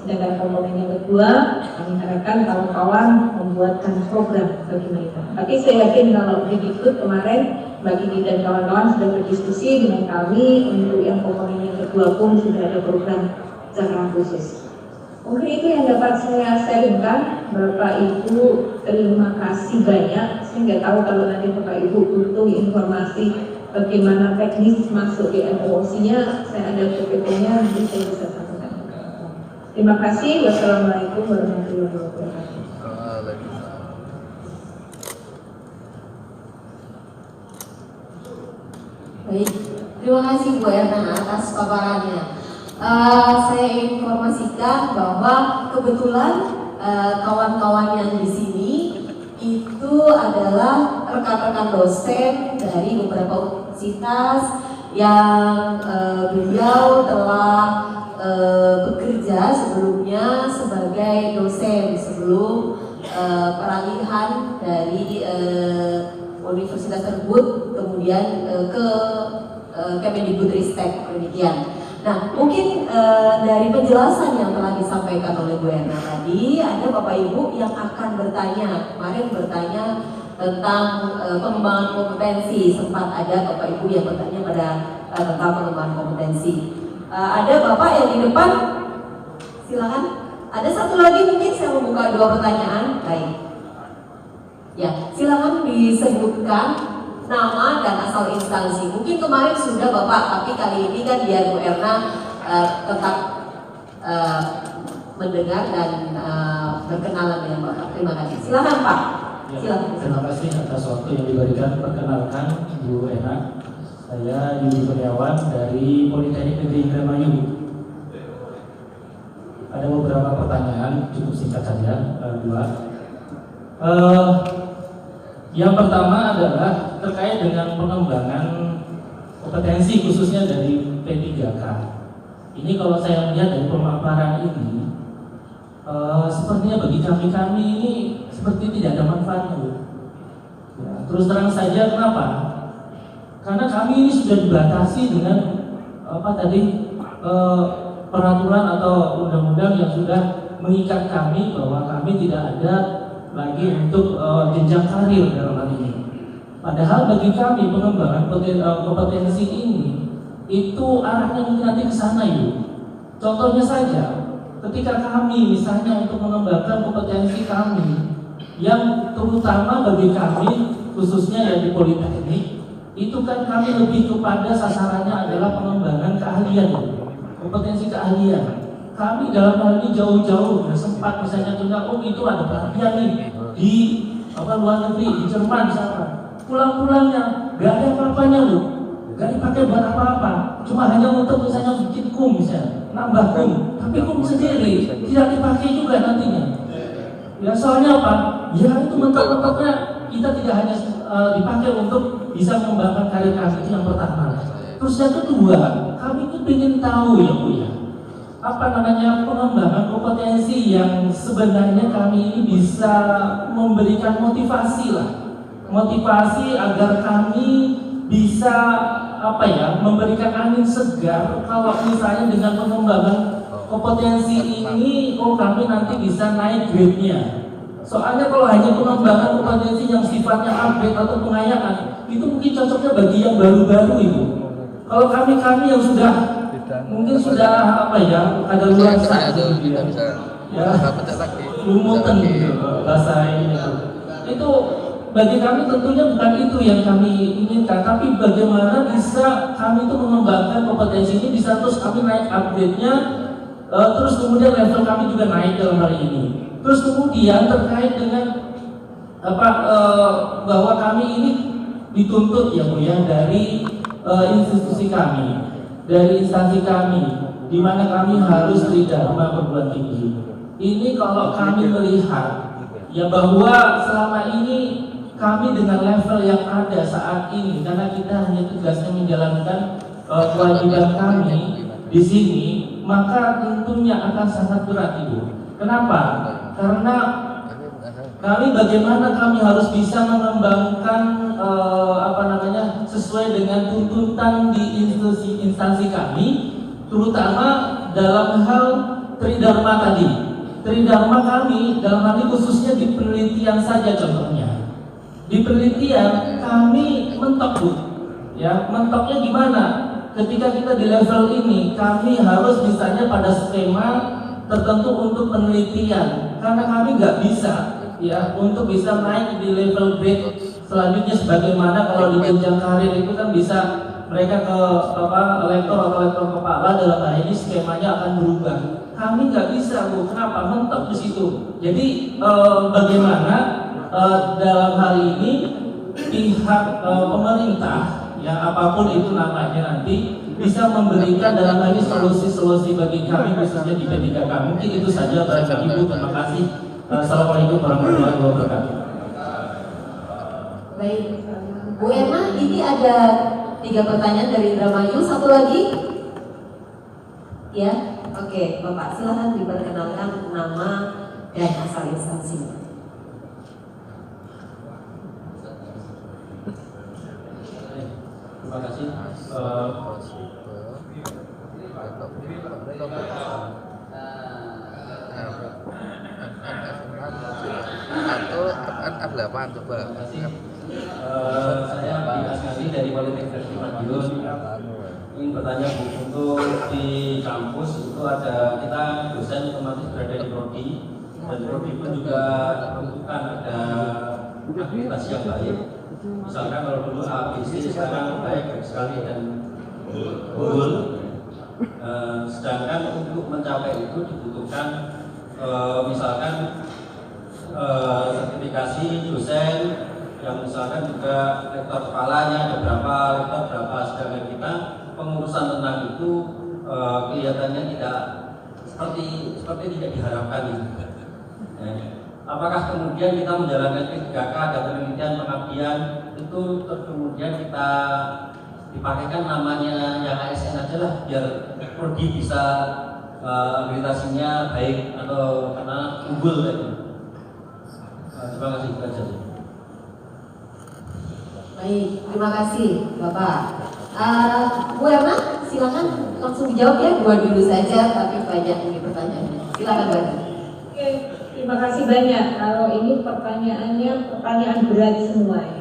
S1: Sedangkan komponen yang kedua, kami harapkan kawan-kawan membuatkan program bagi mereka. Tapi saya yakin kalau Dikbud kemarin Mbak Kiki dan kawan-kawan sudah berdiskusi dengan kami untuk yang komponen yang kedua pun sudah ada program secara khusus. Mungkin itu yang dapat saya sharingkan. Bapak Ibu terima kasih banyak. Saya nggak tahu kalau nanti Bapak Ibu butuh informasi bagaimana teknis masuk di MOC-nya, saya ada PPT-nya, nanti saya bisa sampaikan. Terima kasih. Wassalamualaikum warahmatullahi wabarakatuh.
S2: Baik, terima kasih Bu Erna atas paparannya. Saya informasikan bahwa kebetulan kawan-kawan yang di sini itu adalah rekan-rekan dosen dari beberapa universitas yang beliau telah bekerja sebelumnya sebagai dosen sebelum peralihan dari universitas tersebut kemudian ke Kemendikbudristek demikian. Nah, mungkin dari penjelasan yang telah disampaikan oleh Bu Erna tadi, ada Bapak Ibu yang akan bertanya, kemarin bertanya tentang pengembangan kompetensi, sempat ada Bapak Ibu yang bertanya pada tentang pengembangan kompetensi. Ada Bapak yang di depan, Silakan. Ada satu lagi mungkin saya membuka 2 pertanyaan. Baik. Ya, silakan disebutkan nama dan asal instansi. Mungkin kemarin sudah Bapak, tapi kali ini kan biar Bu Erna tetap mendengar dan berkenalan dengan Bapak. Terima kasih. Silakan Pak.
S3: Ya,
S2: Silakan.
S3: terima kasih atas waktu yang diberikan. Perkenalkan Bu Erna, saya Yudi Kurniawan dari Politeknik Negeri Indramayu. Ada beberapa pertanyaan, cukup singkat saja, 2. Yang pertama adalah terkait dengan pengembangan kompetensi khususnya dari P3K. Ini kalau saya melihat dari pemaparan ini, sepertinya bagi kami ini seperti tidak ada manfaatnya. Ya, terus terang saja kenapa? Karena kami ini sudah dibatasi dengan peraturan atau undang-undang yang sudah mengikat kami bahwa kami tidak ada lagi untuk jenjang karir dalam hal ini. Padahal bagi kami pengembangan kompetensi ini itu arahnya mungkin nanti ke sana itu. Contohnya saja, ketika kami misalnya untuk mengembangkan kompetensi kami yang terutama bagi kami khususnya yang di Politeknik, itu kan kami lebih kepada sasarannya adalah pengembangan keahlian, kompetensi keahlian. Kami dalam hal ini jauh-jauh sempat misalnya tentang itu ada pelatihan nih di luar negeri, di Jerman misalkan. Pulang-pulangnya gak ada apa-apanya loh, gak dipakai buat apa-apa, cuma hanya untuk misalnya bikin kum misalnya, nambah kum, tapi kum sendiri tidak dipakai juga nantinya. Ya soalnya apa? Ya itu mentok-mentoknya kita tidak hanya dipakai untuk bisa mengembangkan karir kami, itu yang pertama. Terus yang kedua, kami itu ingin tahu ya Bu ya, pengembangan kompetensi yang sebenarnya kami ini bisa memberikan motivasi agar kami bisa memberikan angin segar kalau misalnya dengan pengembangan kompetensi ini kami nanti bisa naik grade-nya. Soalnya kalau hanya pengembangan kompetensi yang sifatnya upgrade atau pengayakan itu mungkin cocoknya bagi yang baru-baru itu. Kalau kami yang sudah mungkin sudah ada luar sana ya lumutan gitu bahasa ini itu bagi kami tentunya bukan itu yang kami inginkan, tapi bagaimana bisa kami itu mengembangkan kompetensi ini bisa terus kami naik upgrade-nya, terus kemudian level kami juga naik dalam hal ini. Terus kemudian terkait dengan bahwa kami ini dituntut ya Bu ya dari institusi kami, dari instansi kami, di mana kami harus tridharma perguruan tinggi. Ini kalau kami melihat ya bahwa selama ini kami dengan level yang ada saat ini, karena kita hanya tugasnya menjalankan kewajiban kami di sini, maka tentunya akan sangat berat Ibu. Kenapa? Karena bagaimana kami harus bisa mengembangkan sesuai dengan tuntutan di instansi kami, terutama dalam hal tridharma tadi. Tridharma kami dalam hal ini khususnya di penelitian saja contohnya. Di penelitian kami mentok Bu, ya mentoknya gimana? Ketika kita di level ini, kami harus misalnya pada skema tertentu untuk penelitian, karena kami nggak bisa ya untuk bisa naik di level grade selanjutnya sebagaimana kalau di jenjang karir itu kan bisa mereka ke lektor atau lektor kepala, dalam hal ini skemanya akan berubah. Kami nggak bisa Bu, kenapa? Mentok di situ. Jadi bagaimana dalam hal ini pihak pemerintah ya apapun itu namanya nanti bisa memberikan dalam hal ini solusi-solusi bagi kami khususnya di P3K. Mungkin itu saja Bapak Ibu, terima kasih. Assalamualaikum warahmatullahi wabarakatuh.
S2: Baik, Bu Erna, ini ada 3 pertanyaan dari Indramayu, satu lagi? Ya, oke, Bapak silahkan diperkenalkan nama dan asal instansinya.
S3: Terima kasih.
S4: F8 coba.
S3: Saya Dimas Kali dari Politeknik Madiun.
S4: ingin bertanya Bu, untuk di kampus itu ada kita dosen otomatis berada di prodi dan prodi pun juga membutuhkan ada aktivitas yang baik. Misalkan kalau dulu ABC sekarang baik sekali dan unggul. Sedangkan untuk mencapai itu dibutuhkan misalkan sertifikasi dosen yang misalkan juga rektor kepalanya ada berapa, sedangkan kita pengurusan tentang itu kelihatannya tidak seperti tidak diharapkan gitu. Apakah kemudian kita menjalankan P3K ada penelitian pengabdian itu kemudian kita dipakaikan namanya yang ASN aja lah biar prodi bisa akreditasinya baik atau karena unggul gitu. Terima kasih saja.
S2: Baik, terima kasih Bapak. Bu Erna, silakan langsung dijawab ya, dua dulu saja tapi banyak ini pertanyaannya. Silakan Bu Erna.
S1: Oke, terima kasih banyak. Kalau ini pertanyaannya pertanyaan berat semua ya.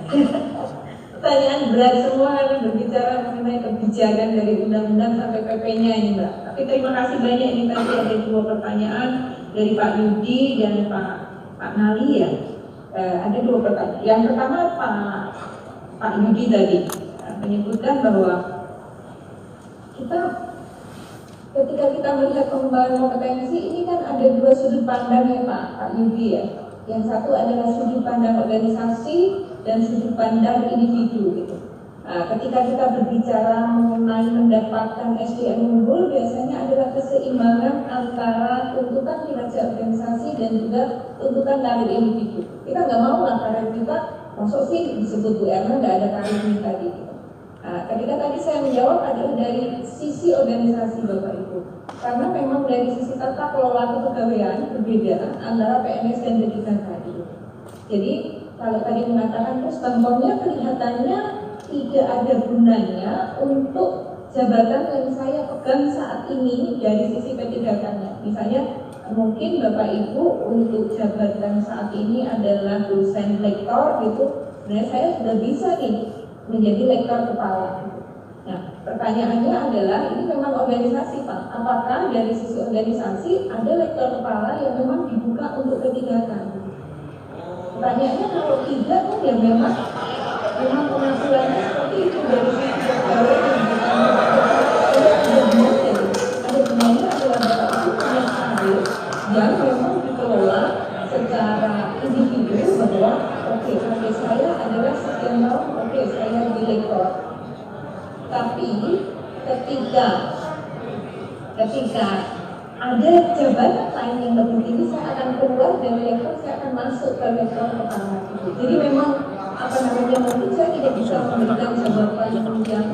S1: Pertanyaan berat semua karena berbicara mengenai kebijakan dari undang-undang sampai PP-nya ini Mbak. Tapi terima kasih banyak, ini tadi ada dua pertanyaan dari Pak Yudi dan Pak Nali ya. Ada dua pertanyaan. Yang pertama Pak Yudi tadi menyebutkan bahwa ketika kita melihat pengembangan kompetensi ini kan ada dua sudut pandang ya Pak Yudi ya. Yang satu adalah sudut pandang organisasi dan sudut pandang individu gitu. Nah, ketika kita berbicara mengenai mendapatkan SDM unggul, biasanya adalah keseimbangan antara tuntutan kinerja organisasi dan juga tuntutan karir individu. Kita nggak mau lah karir kita, maksud sih disebut Bu Erna nggak ada karir ini tadi. Gitu. Nah, ketika tadi saya menjawab adalah dari sisi organisasi Bapak Ibu, karena memang dari sisi tata kelola kepegawaian berbeda antara PNS dan P3K tadi. Jadi kalau tadi mengatakan terus bantuannya kelihatannya tidak ada gunanya untuk jabatan yang saya pegang saat ini dari sisi P3K-nya. Misalnya mungkin Bapak Ibu untuk jabatan saat ini adalah dosen lektor gitu, sebenarnya saya sudah bisa nih menjadi lektor kepala. Nah, pertanyaannya adalah ini memang organisasi Pak. Apakah dari sisi organisasi ada lektor kepala yang memang dibuka untuk P3K? Pertanyaannya kalau tidak kan ya memang penghasilannya seperti itu dari sisi pegawai yang ada gunanya adalah Bapak Ibu punya karir yang memang dikelola secara individu bahwa oke, karir saya adalah sekian tahun, oke, saya di lektor. Tapi ketika ada jabatan lain yang lebih tinggi, saya akan keluar dari lektor, saya akan masuk ke lektor pertama. Jadi memang mungkin saya tidak bisa memberikan jawaban yang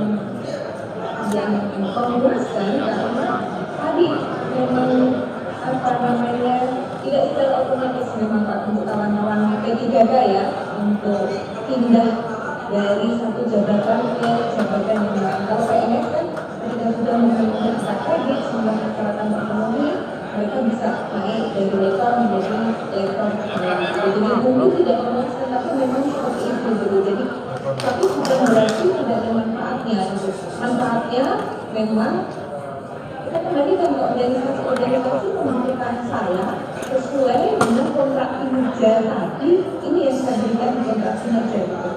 S1: memuaskan karena tadi memang tidak secara otomatis memang Pak untuk kawan-kawan P3K ya untuk pindah dari satu jabatan ke jabatan yang lain. Kalau PNS kan ketika sudah memenuhi kredit semua persyaratan terpenuhi, mereka bisa naik dari lektor menjadi lektor. Jadi mungkin tidak memuaskan, tapi memang seperti itu. Jadi tapi bukan berarti tidak ada manfaatnya. Manfaatnya memang kita kembalikan ke organisasi memampukan saya sesuai dengan kontrak kinerja tadi. Ini yang saya berikan di kontrak kinerja itu.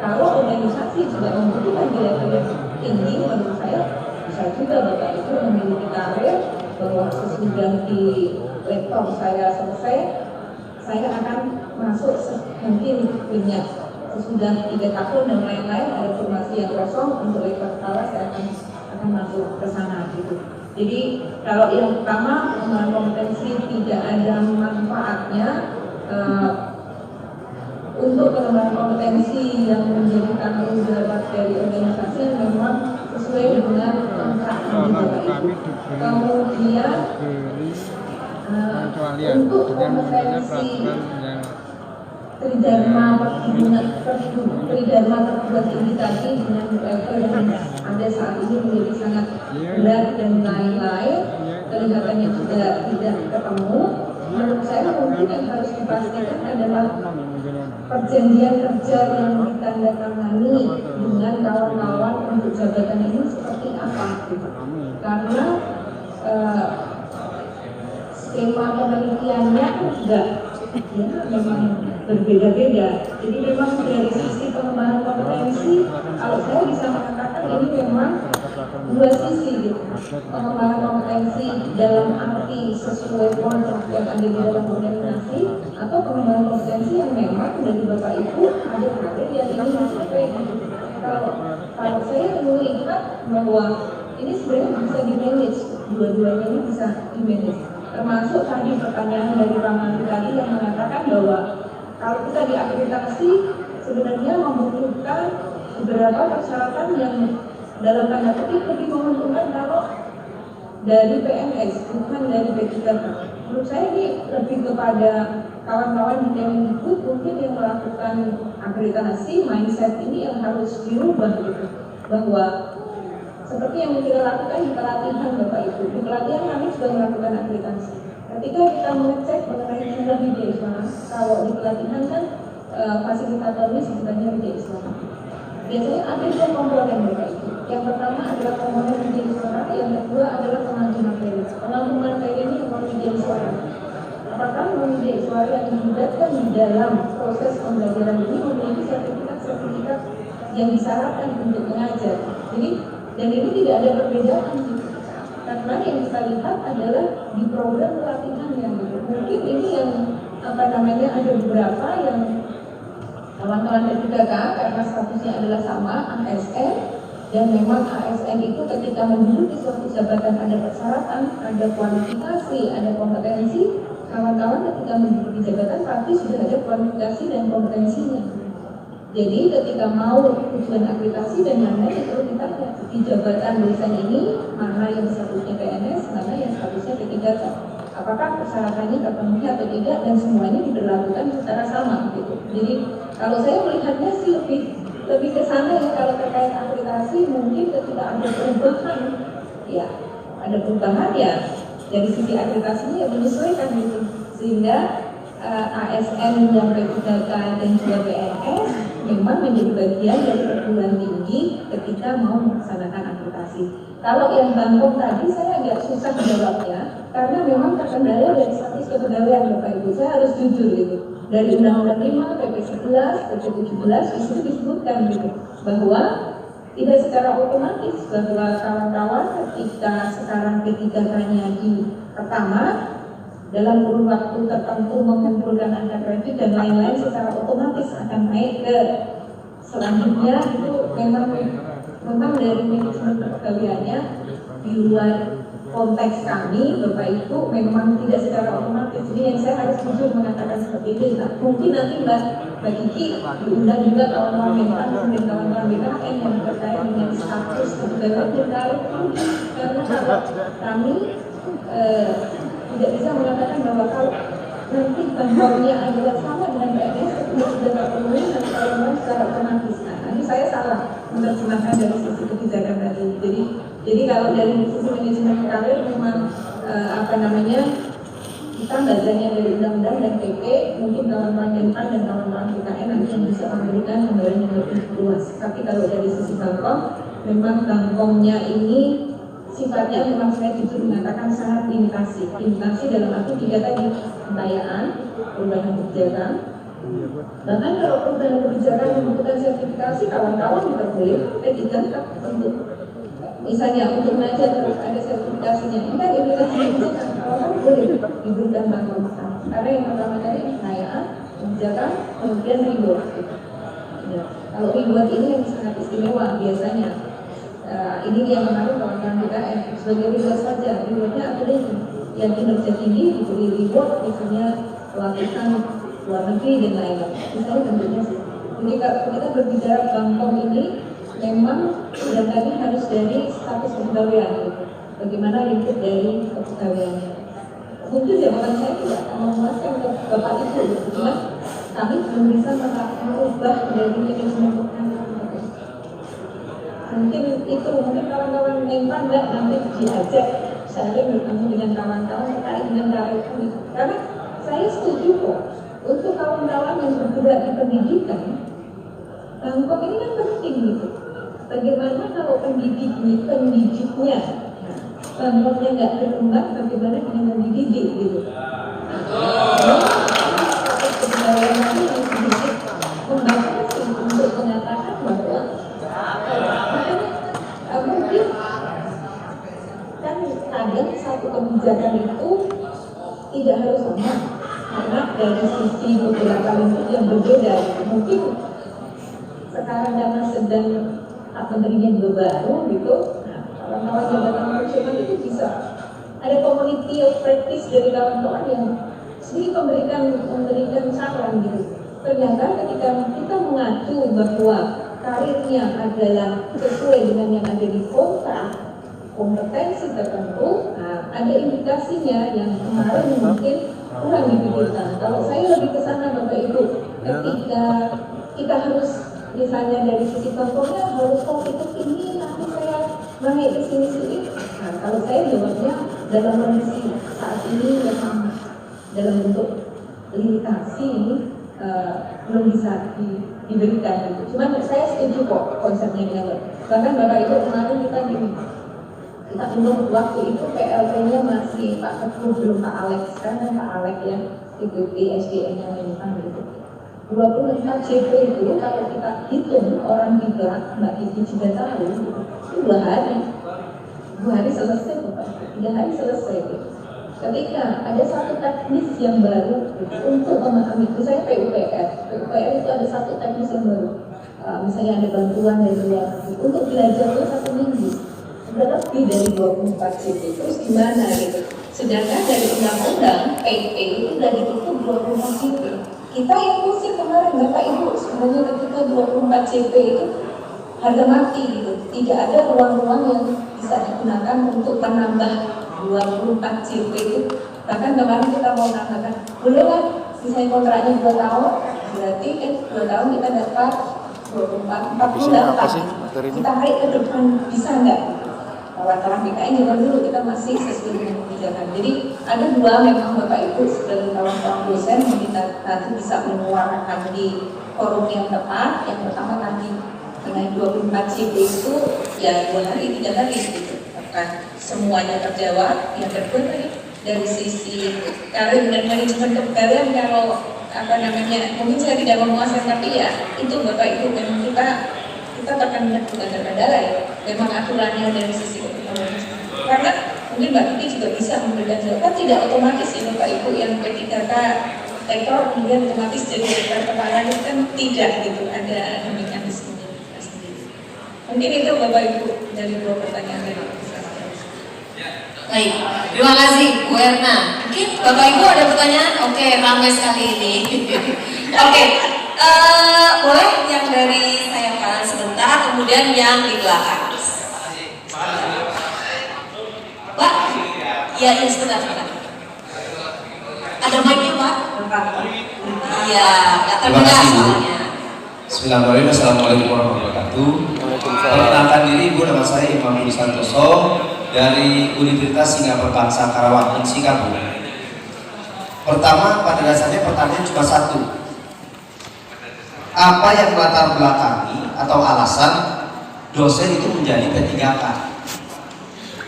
S1: Kalau organisasi juga membutuhkan di level yang tinggi, menurut saya bisa juga Bapak Ibu memiliki karir bahwa sesudah di lektor saya selesai, saya akan masuk mungkin punya sesudah 3 tahun dan lain-lain ada formasi yang kosong untuk lektor kepala, saya akan masuk ke sana gitu. Jadi kalau yang pertama pengembangan kompetensi tidak ada manfaatnya. Untuk pengembangan kompetensi yang menjadi tanggung jawab dari organisasi memang sesuai dengan kontrak yang Bapak Ibu. Kemudian untuk kompetensi tridharma terbuat tinggi tadi dengan level yang ada saat ini menjadi sangat berat dan lain-lain, kelihatannya juga tidak ketemu. Menurut saya mungkin yang harus dipastikan adalah perjanjian kerja yang ditandatangani dengan kawan-kawan untuk jabatan ini seperti gitu. Karena skema penelitiannya kan juga ya memang berbeda-beda. Jadi memang dari sisi pengembangan kompetensi, kalau saya bisa mengatakan ini memang dua sisi gitu. Pengembangan kompetensi dalam arti sesuai konsep yang ada di dalam organisasi, atau pengembangan kompetensi yang memang dari Bapak Ibu ada kader yang ingin mencapai. Kalau saya melihat bahwa ini sebenarnya bisa di-manage, dua-duanya ini bisa di-manage. Termasuk tadi pertanyaan dari Ramadi tadi yang mengatakan bahwa kalau kita diakreditasi sebenarnya membutuhkan beberapa persyaratan yang dalam tanda kutip lebih menguntungkan kalau dari PNS, bukan dari P3K. Menurut saya ini lebih kepada kawan-kawan di Kemdikbud mungkin yang melakukan akreditasi, mindset ini yang harus dirubah gitu. Bahwa seperti yang kita lakukan di pelatihan Bapak Ibu, di pelatihan kami sudah melakukan akreditasi. Ketika kita mengecek mengenai jumlah media Islam, kalau di pelatihan kan fasilitatornya sebenarnya media Islam. Biasanya ada dua komponen Bapak Ibu. Yang pertama adalah komponen media suara, yang kedua adalah pengantin materi. Pengantin materi ini memang media suara. Apakah media suara yang dilibatkan di dalam proses pembelajaran ini memiliki sertifikat yang disyaratkan untuk mengajar? Jadi dan ini tidak ada perbedaan gitu. Karena yang kita lihat adalah di program pelatihan yang gitu. Mungkin ini yang ada beberapa yang kawan-kawan P3K karena statusnya adalah sama ASN, dan memang ASN itu ketika menduduki suatu jabatan ada persyaratan, ada kualifikasi, ada kompetensi. Kawan-kawan ketika menduduki jabatan pasti sudah ada kualifikasi dan kompetensinya. Jadi ketika mau tujuan akreditasi dan yang lain itu kita di jabatan tulisan ini mana yang statusnya PNS, mana yang statusnya P3K. Apakah persyaratannya terpenuhi atau tidak, dan semuanya diberlakukan secara sama gitu. Jadi kalau saya melihatnya sih lebih ke sana ya. Kalau terkait akreditasi mungkin ketika ada perubahan ya, ada perubahan ya dari sisi akreditasinya ya menyesuaikan gitu, sehingga ASN yang P3K dan juga PNS memang menjadi bagian dari perguruan tinggi ketika mau melaksanakan akreditasi. Kalau yang Bangkok tadi saya agak susah jawabnya karena memang terkendala dari status kepegawaian Bapak Ibu. Saya harus jujur gitu. Dari Undang-Undang 5, PP 11, PP 17 itu disebutkan gitu bahwa tidak secara otomatis bahwa kawan-kawan ketika sekarang P3K-nya di pertama dalam kurun waktu tertentu mengumpulkan angka kredit dan lain-lain secara otomatis akan naik ke selanjutnya. Itu memang dari manajemen kepegawaiannya di luar konteks kami Bapak Ibu memang tidak secara otomatis. Jadi yang saya harus jujur mengatakan seperti itu. Nah, mungkin nanti Mbak Kiki diundang juga kawan-kawan Mentan dan kawan-kawan BKN yang terkait dengan status kepegawaian terkait, karena kalau kami tidak bisa mengatakan bahwa kalau nanti bantuannya adalah sama dengan PNS itu sudah terpenuhi dan kalau secara otomatis. Nah, nanti saya salah menerjemahkan dari sisi kebijakan tadi. Jadi kalau dari sisi manajemen karir memang kita bacanya dari undang-undang dan PP, mungkin kawan-kawan Mentan dan kawan-kawan BKN nanti yang bisa memberikan gambaran yang lebih luas. Tapi kalau dari sisi Bangkok, memang Bangkoknya ini sifatnya memang saya jujur mengatakan sangat limitasi dalam arti tiga tadi, pembiayaan, perubahan kebijakan. Bahkan kalau perubahan kebijakan membutuhkan sertifikasi, kawan-kawan diperboleh P3K untuk misalnya untuk mengajar terus ada sertifikasinya. Ini kan implikasi kebijakan, kawan-kawan boleh diberikan bantuan. Karena yang pertama tadi pembiayaan, kebijakan, kemudian reward. Ya. Kalau reward ini yang sangat istimewa biasanya. Ini yang menarik kawan-kawan BKN sebagai reward saja. Rewardnya apa deh? Yang kinerja tinggi diberi reward, misalnya pelatihan luar negeri dan lain-lain. Misalnya tentunya sih. Jadi kalau kita berbicara Bangkok ini memang tadi harus dari status kepegawaian gitu. Bagaimana lingkup dari kepegawaiannya. Mungkin jabatan saya tidak akan memuaskan ke Bapak Ibu gitu. Cuma kami belum bisa merubah dari manajemen kepegawaian. Mungkin kawan-kawan Mentan nanti diajak saya bertemu dengan kawan-kawan terkait dengan karir kami. Karena saya setuju kok untuk kawan-kawan yang bergerak di pendidikan, Bangkok ini kan penting gitu. bagaimana kalau pendidiknya, bangunnya nggak berkembang, bagaimana dengan yang dididik gitu. Kebudayaan itu yang sedikit membatasi untuk mengatakan bahwa mungkin kan kadang satu kebijakan itu tidak harus sama, karena dari sisi beberapa lingkup yang berbeda. Mungkin sekarang karena sedang menterinya juga baru gitu, kawan-kawan jabatan profesional itu bisa ada community of practice dari kawan-kawan yang sedikit memberikan saran gitu. Ternyata ketika kita mengacu bahwa karirnya adalah sesuai dengan yang ada di kontrak, kompetensi tertentu, ada indikasinya yang kemarin mungkin kurang dipikirkan. Kalau saya lebih ke sana Bapak Ibu, ketika kita harus misalnya dari sisi contohnya harus itu ini nanti saya naik ke sini. Kalau saya jawabnya dalam kondisi saat ini memang dalam bentuk limitasi ini belum bisa diberikan gitu. Cuman saya setuju kok konsepnya ini. Bahkan Bapak Ibu kemarin kita untuk waktu itu PLT-nya masih Pak Ketua, belum Pak Alex, karena Pak Alex yang ikuti SDM yang menentang gitu. 24 JP itu kalau kita hitung orang juga, Mbak Kiki juga tahu, itu 2 hari selesai Bapak, 3 hari selesai gitu. Ketika ada satu teknis yang baru gitu, untuk memahami, misalnya PUPR itu ada satu teknis yang baru, misalnya ada bantuan dari luar negeri, untuk belajarnya 1 minggu. Lebih dari 24 JP, terus gimana gitu. Sedangkan dari undang-undang PP itu udah ditutup 24 JP. Kita yang pusing kemarin Bapak Ibu, sebenarnya ketika 24 JP itu harga mati gitu. Tidak ada ruang-ruang yang bisa digunakan untuk menambah 24 JP itu. Bahkan kemarin kita mau nambahkan, boleh kan misalnya kontraknya 2 tahun, berarti kan 2 tahun kita dapat 40 dapat. Kita tarik ke depan, bisa nggak? Kawan-kawan BKN juga dulu kita masih sesuai dengan kebijakan. Jadi ada 2 memang Bapak Ibu sebagai kawan-kawan dosen yang kita nanti bisa menyuarakan di forum yang tepat. Yang pertama tadi dengan 24 JP itu ya 2 hari 3 hari gitu. Bukan semuanya terjawab. Yang kedua tadi dari sisi karir dan manajemen kepegawaian, kalau mungkin saya tidak menguasai, tapi ya itu Bapak Ibu memang kita terkendala ya. Memang aturannya dari sisi karena mungkin Mbak Kiki juga bisa memberikan jawaban, tidak otomatis ya Bapak Ibu yang P3K rektor kemudian otomatis jadi rektor kepala itu kan tidak gitu, ada mekanismenya sendiri. Mungkin itu Bapak Ibu dari 2 pertanyaan tadi.
S2: Baik, terima kasih Bu Erna. Mungkin Bapak Ibu ada pertanyaan? Oke, ramai sekali ini. Oke, boleh yang dari sayap kanan sebentar, kemudian yang di belakang. Pak, ya sebentar. Ada mic-nya Pak? Iya, nggak terdengar soalnya.
S5: Bismillahirrahmanirrahim. Assalamualaikum warahmatullahi wabarakatuh. Perkenalkan diri, Ibu, nama saya Imam Budi Santoso dari Universitas Singapura Bangsa Karawang, Singapura. Pertama, pada dasarnya pertanyaan cuma satu. Apa yang melatar belakangi atau alasan dosen itu menjadi P3K?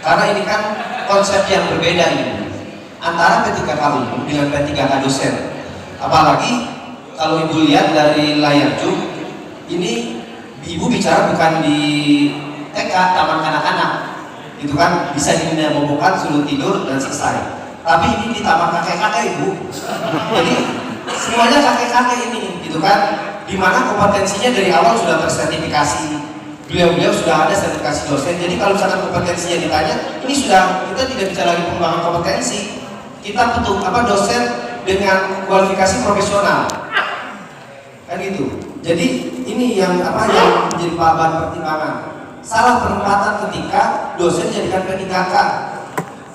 S5: Karena ini kan konsep yang berbeda ini antara P3K umum dengan P3K dosen. Apalagi kalau Ibu lihat dari layar Zoom, ini Ibu bicara bukan di TK, taman kanak-kanak, gitu kan, bisa dinamakan suruh tidur dan selesai. Tapi ini di taman kakek-kakek Ibu. Jadi semuanya kakek-kakek ini, gitu kan, dimana kompetensinya dari awal sudah tersertifikasi. Beliau sudah ada sertifikasi dosen. Jadi kalau misalkan kompetensinya ditanya, ini sudah, kita tidak bicara lagi pengembangan kompetensi. Kita butuh dosen dengan kualifikasi profesional, kan gitu. Jadi ini yang menjadi bahan pertimbangan. Salah penempatan ketika dosen dijadikan P3K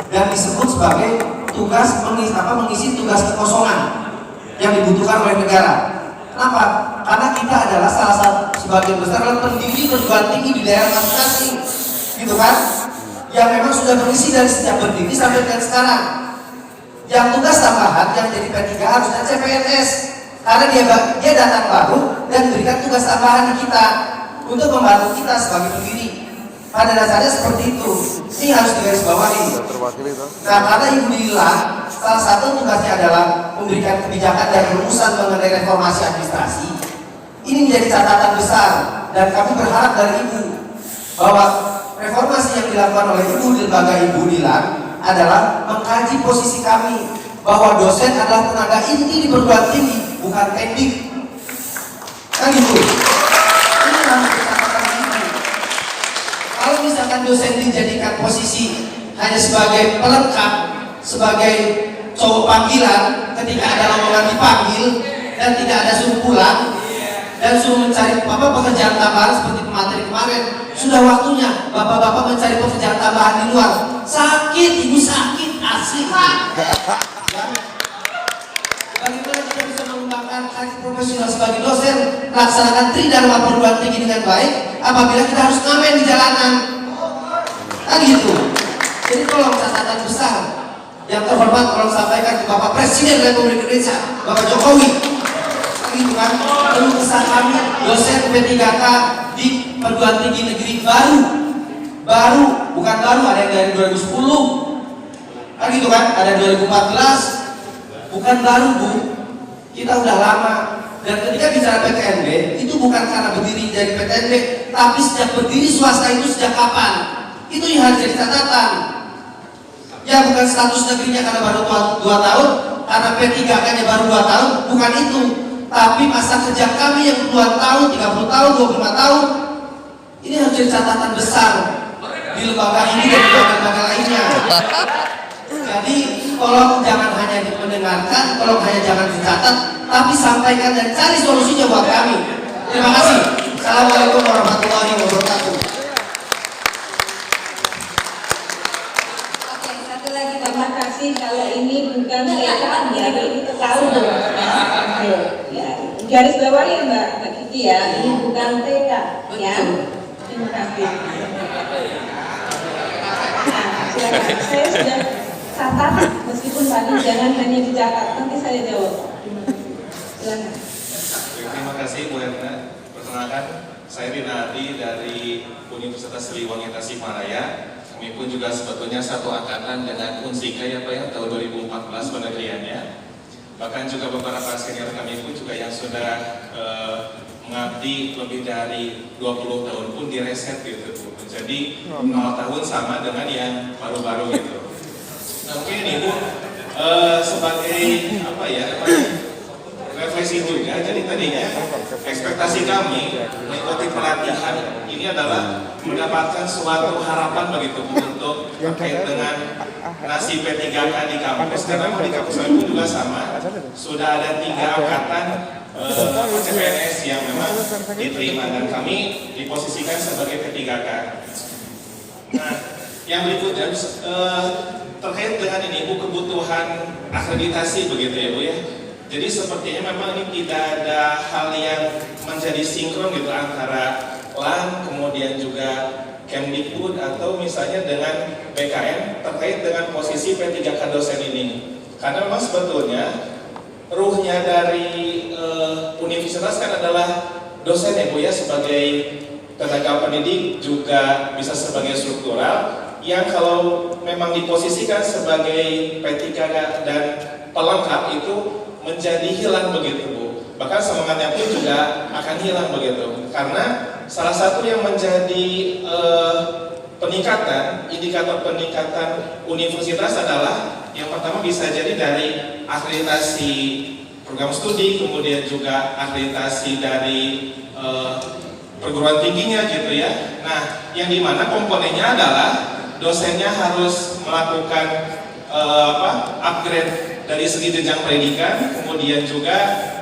S5: dan disebut sebagai tugas mengisi tugas kekosongan yang dibutuhkan oleh negara. Kenapa? Karena kita adalah salah satu sebagian besar adalah pendiri perguruan tinggi di daerah masing-masing, gitu kan? Yang memang sudah mengisi dari sejak berdiri sampai dengan sekarang. Yang tugas tambahan yang jadi P3 harusnya CPNS, karena dia datang baru dan diberikan tugas tambahan di kita. untuk membantu kita sebagai pendiri. Pada dasarnya seperti itu. Ini harus digarisbawahi. Nah, karena Ibu Lila salah satu tugasnya adalah memberikan kebijakan dan rumusan mengenai reformasi administrasi. Ini menjadi catatan besar dan kami berharap dari Ibu bahwa reformasi yang dilakukan oleh Ibu di lembaga Ibu Lila adalah mengkaji posisi kami bahwa dosen adalah tenaga inti di perguruan tinggi, bukan teknik. Kan gitu. Ini harus catatan Ibu. Kalau misalkan dosen dijadikan posisi hanya sebagai pelengkap, sebagai cowok panggilan ketika ada lowongan dipanggil dan tidak ada suruh pulang dan suruh mencari pekerjaan tambahan seperti pemateri kemarin, sudah waktunya bapak-bapak mencari pekerjaan tambahan di luar. Sakit, Ibu sakit, asli. Bagaimana kita bisa mengembangkan karir profesional sebagai dosen, melaksanakan tridharma perguruan tinggi dengan baik apabila kita harus ngamen di jalanan? Kan gitu. Jadi tolong catatan besar yang terhormat tolong sampaikan ke Bapak Presiden Republik Indonesia, Bapak Jokowi. Kan gitu kan? Keluh kesah kami dosen P3K di perguruan tinggi negeri baru, bukan baru, ada yang dari 2010. Kan gitu kan? Ada 2014. Bukan baru, Bu. Kita udah lama. Dan ketika bicara PTNB, itu bukan karena berdiri dari PTNB, tapi sejak berdiri swasta itu sejak kapan? Itu yang harus jadi catatan. Ya bukan status negerinya karena baru 2 tahun, karena P3K-nya baru 2 tahun, bukan itu. Tapi masa kerja kami yang puluhan tahun, 30 tahun, 25 tahun, ini harus jadi catatan besar di lembaga ini dan lembaga lainnya. Jadi tolong jangan hanya dimendengarkan, tolong hanya jangan dicatat, tapi sampaikan dan cari solusinya buat kami. Terima kasih. Assalamualaikum warahmatullahi wabarakatuh.
S1: Oke, satu lagi terima kasih. Kalau ini bukan kelihatan ya, ini tahu ya. Oke, ya. Garis bawah ya Mbak Kiki ya, ini bukan TK ya. Terima kasih. Nah, silakan. Saya sudah catat, meskipun tadi jangan hanya dicatat, nanti saya jawab. Silakan.
S6: Terima kasih Bu Herna. Perkenalkan, saya Rina Adi dari Universitas Siliwangi Tasikmalaya. Kami pun juga sebetulnya satu angkatan dengan Unsika ya Pak ya, tahun 2014 penelitiannya. Bahkan juga beberapa senior kami pun juga yang sudah mengabdi lebih dari 20 tahun pun di reset gitu Bu. Jadi 0 tahun sama dengan yang baru-baru gitu. Mungkin Ibu sebagai apa ya refleksi juga. Jadi tadinya ekspektasi kami mengikuti pelatihan ini adalah mendapatkan suatu harapan begitu untuk terkait dengan nasib P3K di kampus. Karena di kampus kami pun juga sama, sudah ada 3 angkatan CPNS yang memang diterima dan kami diposisikan sebagai P3K. Nah, yang berikutnya terkait dengan ini Bu, kebutuhan akreditasi begitu ya Bu ya. Jadi sepertinya memang ini tidak ada hal yang menjadi sinkron gitu antara LAN kemudian juga Kemdikbud atau misalnya dengan BKN terkait dengan posisi P3K dosen ini. Karena memang sebetulnya ruhnya dari universitas kan adalah dosen ya Bu ya, sebagai tenaga pendidik juga bisa sebagai struktural yang kalau memang diposisikan sebagai P3K dan pelengkap itu menjadi hilang begitu Bu. Bahkan semangatnya pun juga akan hilang begitu. Karena salah satu yang menjadi peningkatan, indikator peningkatan universitas adalah yang pertama bisa jadi dari akreditasi program studi, kemudian juga akreditasi dari perguruan tingginya gitu ya. Nah, yang dimana komponennya adalah dosennya harus melakukan upgrade dari segi jenjang pendidikan, kemudian juga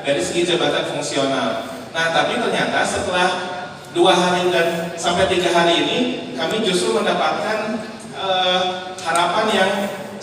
S6: dari segi jabatan fungsional. Nah, tapi ternyata setelah 2 hari dan sampai 3 hari ini, kami justru mendapatkan harapan yang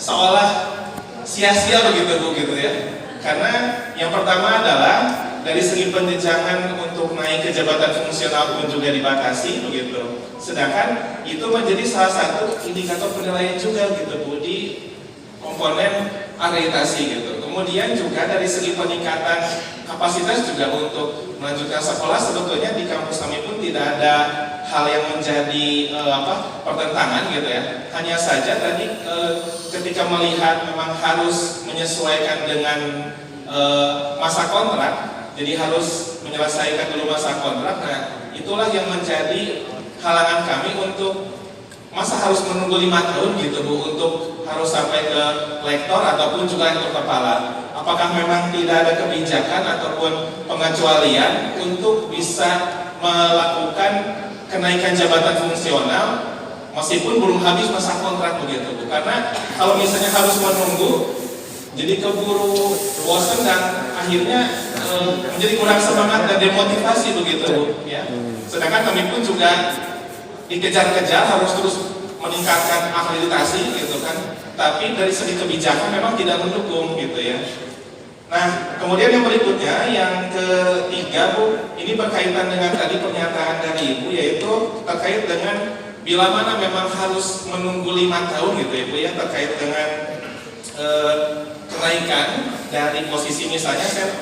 S6: seolah sia-sia begitu Bu gitu ya. Karena yang pertama adalah dari segi penjenjangan untuk naik ke jabatan fungsional pun juga dibatasi begitu. Sedangkan itu menjadi salah satu indikator penilaian juga gitu Bu di komponen akreditasi gitu. Kemudian juga dari segi peningkatan kapasitas juga untuk melanjutkan sekolah, sebetulnya di kampus kami pun tidak ada hal yang menjadi pertentangan gitu ya. Hanya saja tadi ketika melihat memang harus menyesuaikan dengan masa kontrak, jadi harus menyelesaikan dulu masa kontrak. Nah, itulah yang menjadi halangan kami untuk masa harus menunggu 5 tahun gitu Bu, untuk harus sampai ke lektor ataupun juga lektor kepala. Apakah memang tidak ada kebijakan ataupun pengecualian untuk bisa melakukan kenaikan jabatan fungsional meskipun belum habis masa kontrak begitu Bu? Karena kalau misalnya harus menunggu, jadi keburu bosan dan akhirnya menjadi kurang semangat dan demotivasi begitu Bu ya. Sedangkan kami pun juga dikejar-kejar harus terus meningkatkan akreditasi gitu kan, tapi dari segi kebijakan memang tidak mendukung gitu ya. Nah, kemudian yang berikutnya, yang ketiga Bu, ini berkaitan dengan tadi pernyataan dari Ibu, yaitu terkait dengan bila mana memang harus menunggu 5 tahun gitu ya Bu ya, terkait dengan kenaikan dari posisi, misalnya saya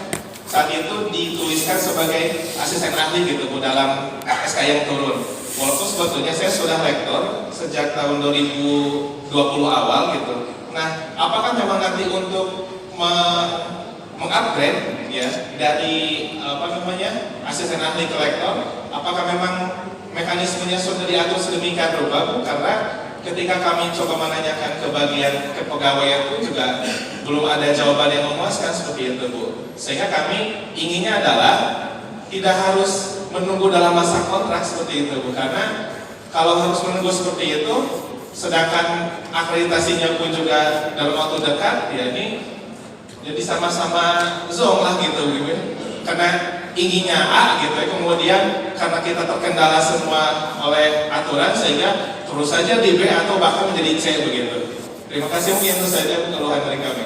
S6: saat itu dituliskan sebagai asisten ahli gitu Bu dalam SK yang turun. Walaupun sebetulnya saya sudah lektor sejak tahun 2020 awal gitu. Nah, apakah memang nanti untuk mengupgrade ya dari asisten ahli ke lektor, apakah memang mekanismenya sudah diatur sedemikian rupa Bu? Karena ketika kami coba menanyakan ke bagian kepegawaian pun juga belum ada jawaban yang memuaskan seperti itu Bu. Sehingga kami inginnya adalah tidak harus menunggu dalam masa kontrak seperti itu Bu, karena kalau harus menunggu seperti itu sedangkan akreditasinya pun juga dalam waktu dekat ya, ini jadi sama-sama zong lah gitu Bu. Karena inginnya A gitu ya, kemudian karena kita terkendala semua oleh aturan sehingga terus saja di B atau bahkan menjadi C begitu. Terima kasih, mungkin itu saja keluhan dari kami.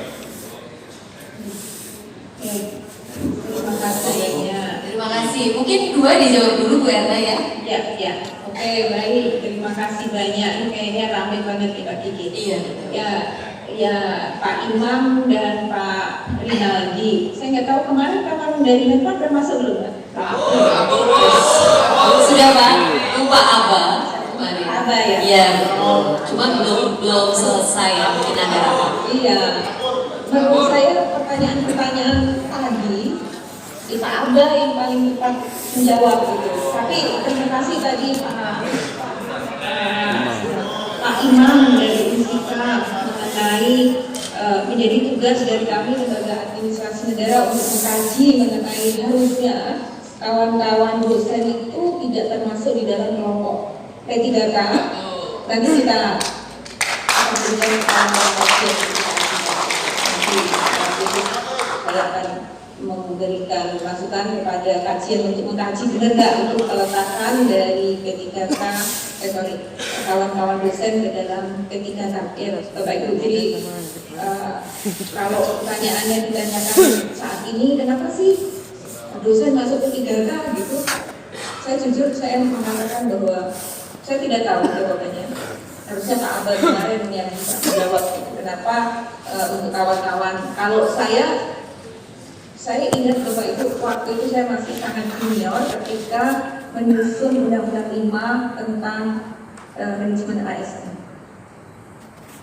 S1: Terima kasih ya.
S2: Terima kasih. Mungkin 2 dijawab dulu Bu Erna ya.
S1: Ya. Oke, baik. Terima kasih banyak. Ini kayaknya ramai banget nih Pak Kiki.
S2: Iya.
S1: Ya Pak Imam dan Pak Rinaldi. Saya nggak tahu kemarin kawan dari Menpan udah masuk belum Pak?
S2: Sudah Pak. Lupa Aba kemarin.
S1: Aba ya.
S2: Iya. Cuma belum selesai ya, mungkin ada rapat.
S1: Iya. Menurut saya pertanyaan tadi Pak Aba yang paling tepat menjawab gitu. Tapi terima kasih tadi Pak Imam dari Unsika mengenai menjadi tugas dari kami lembaga administrasi negara untuk mengkaji mengenai harusnya kawan-kawan dosen itu tidak termasuk di dalam kelompok P3K. Nanti kita berikan saya akan memberikan masukan kepada kajian untuk mengkaji benar nggak untuk peletakan dari P3K kawan-kawan dosen ke dalam P3K. Ya, Bapak Ibu, jadi kalau pertanyaannya ditanyakan saat ini kenapa sih dosen masuk P3K gitu, saya jujur saya mengatakan bahwa saya tidak tahu jawabannya. Harusnya Pak Abel kemarin yang bisa menjawab kenapa untuk kawan-kawan. Kalau saya ingat Bapak Ibu, waktu itu saya masih sangat junior ketika menyusun Undang-Undang 5 tentang manajemen ASN.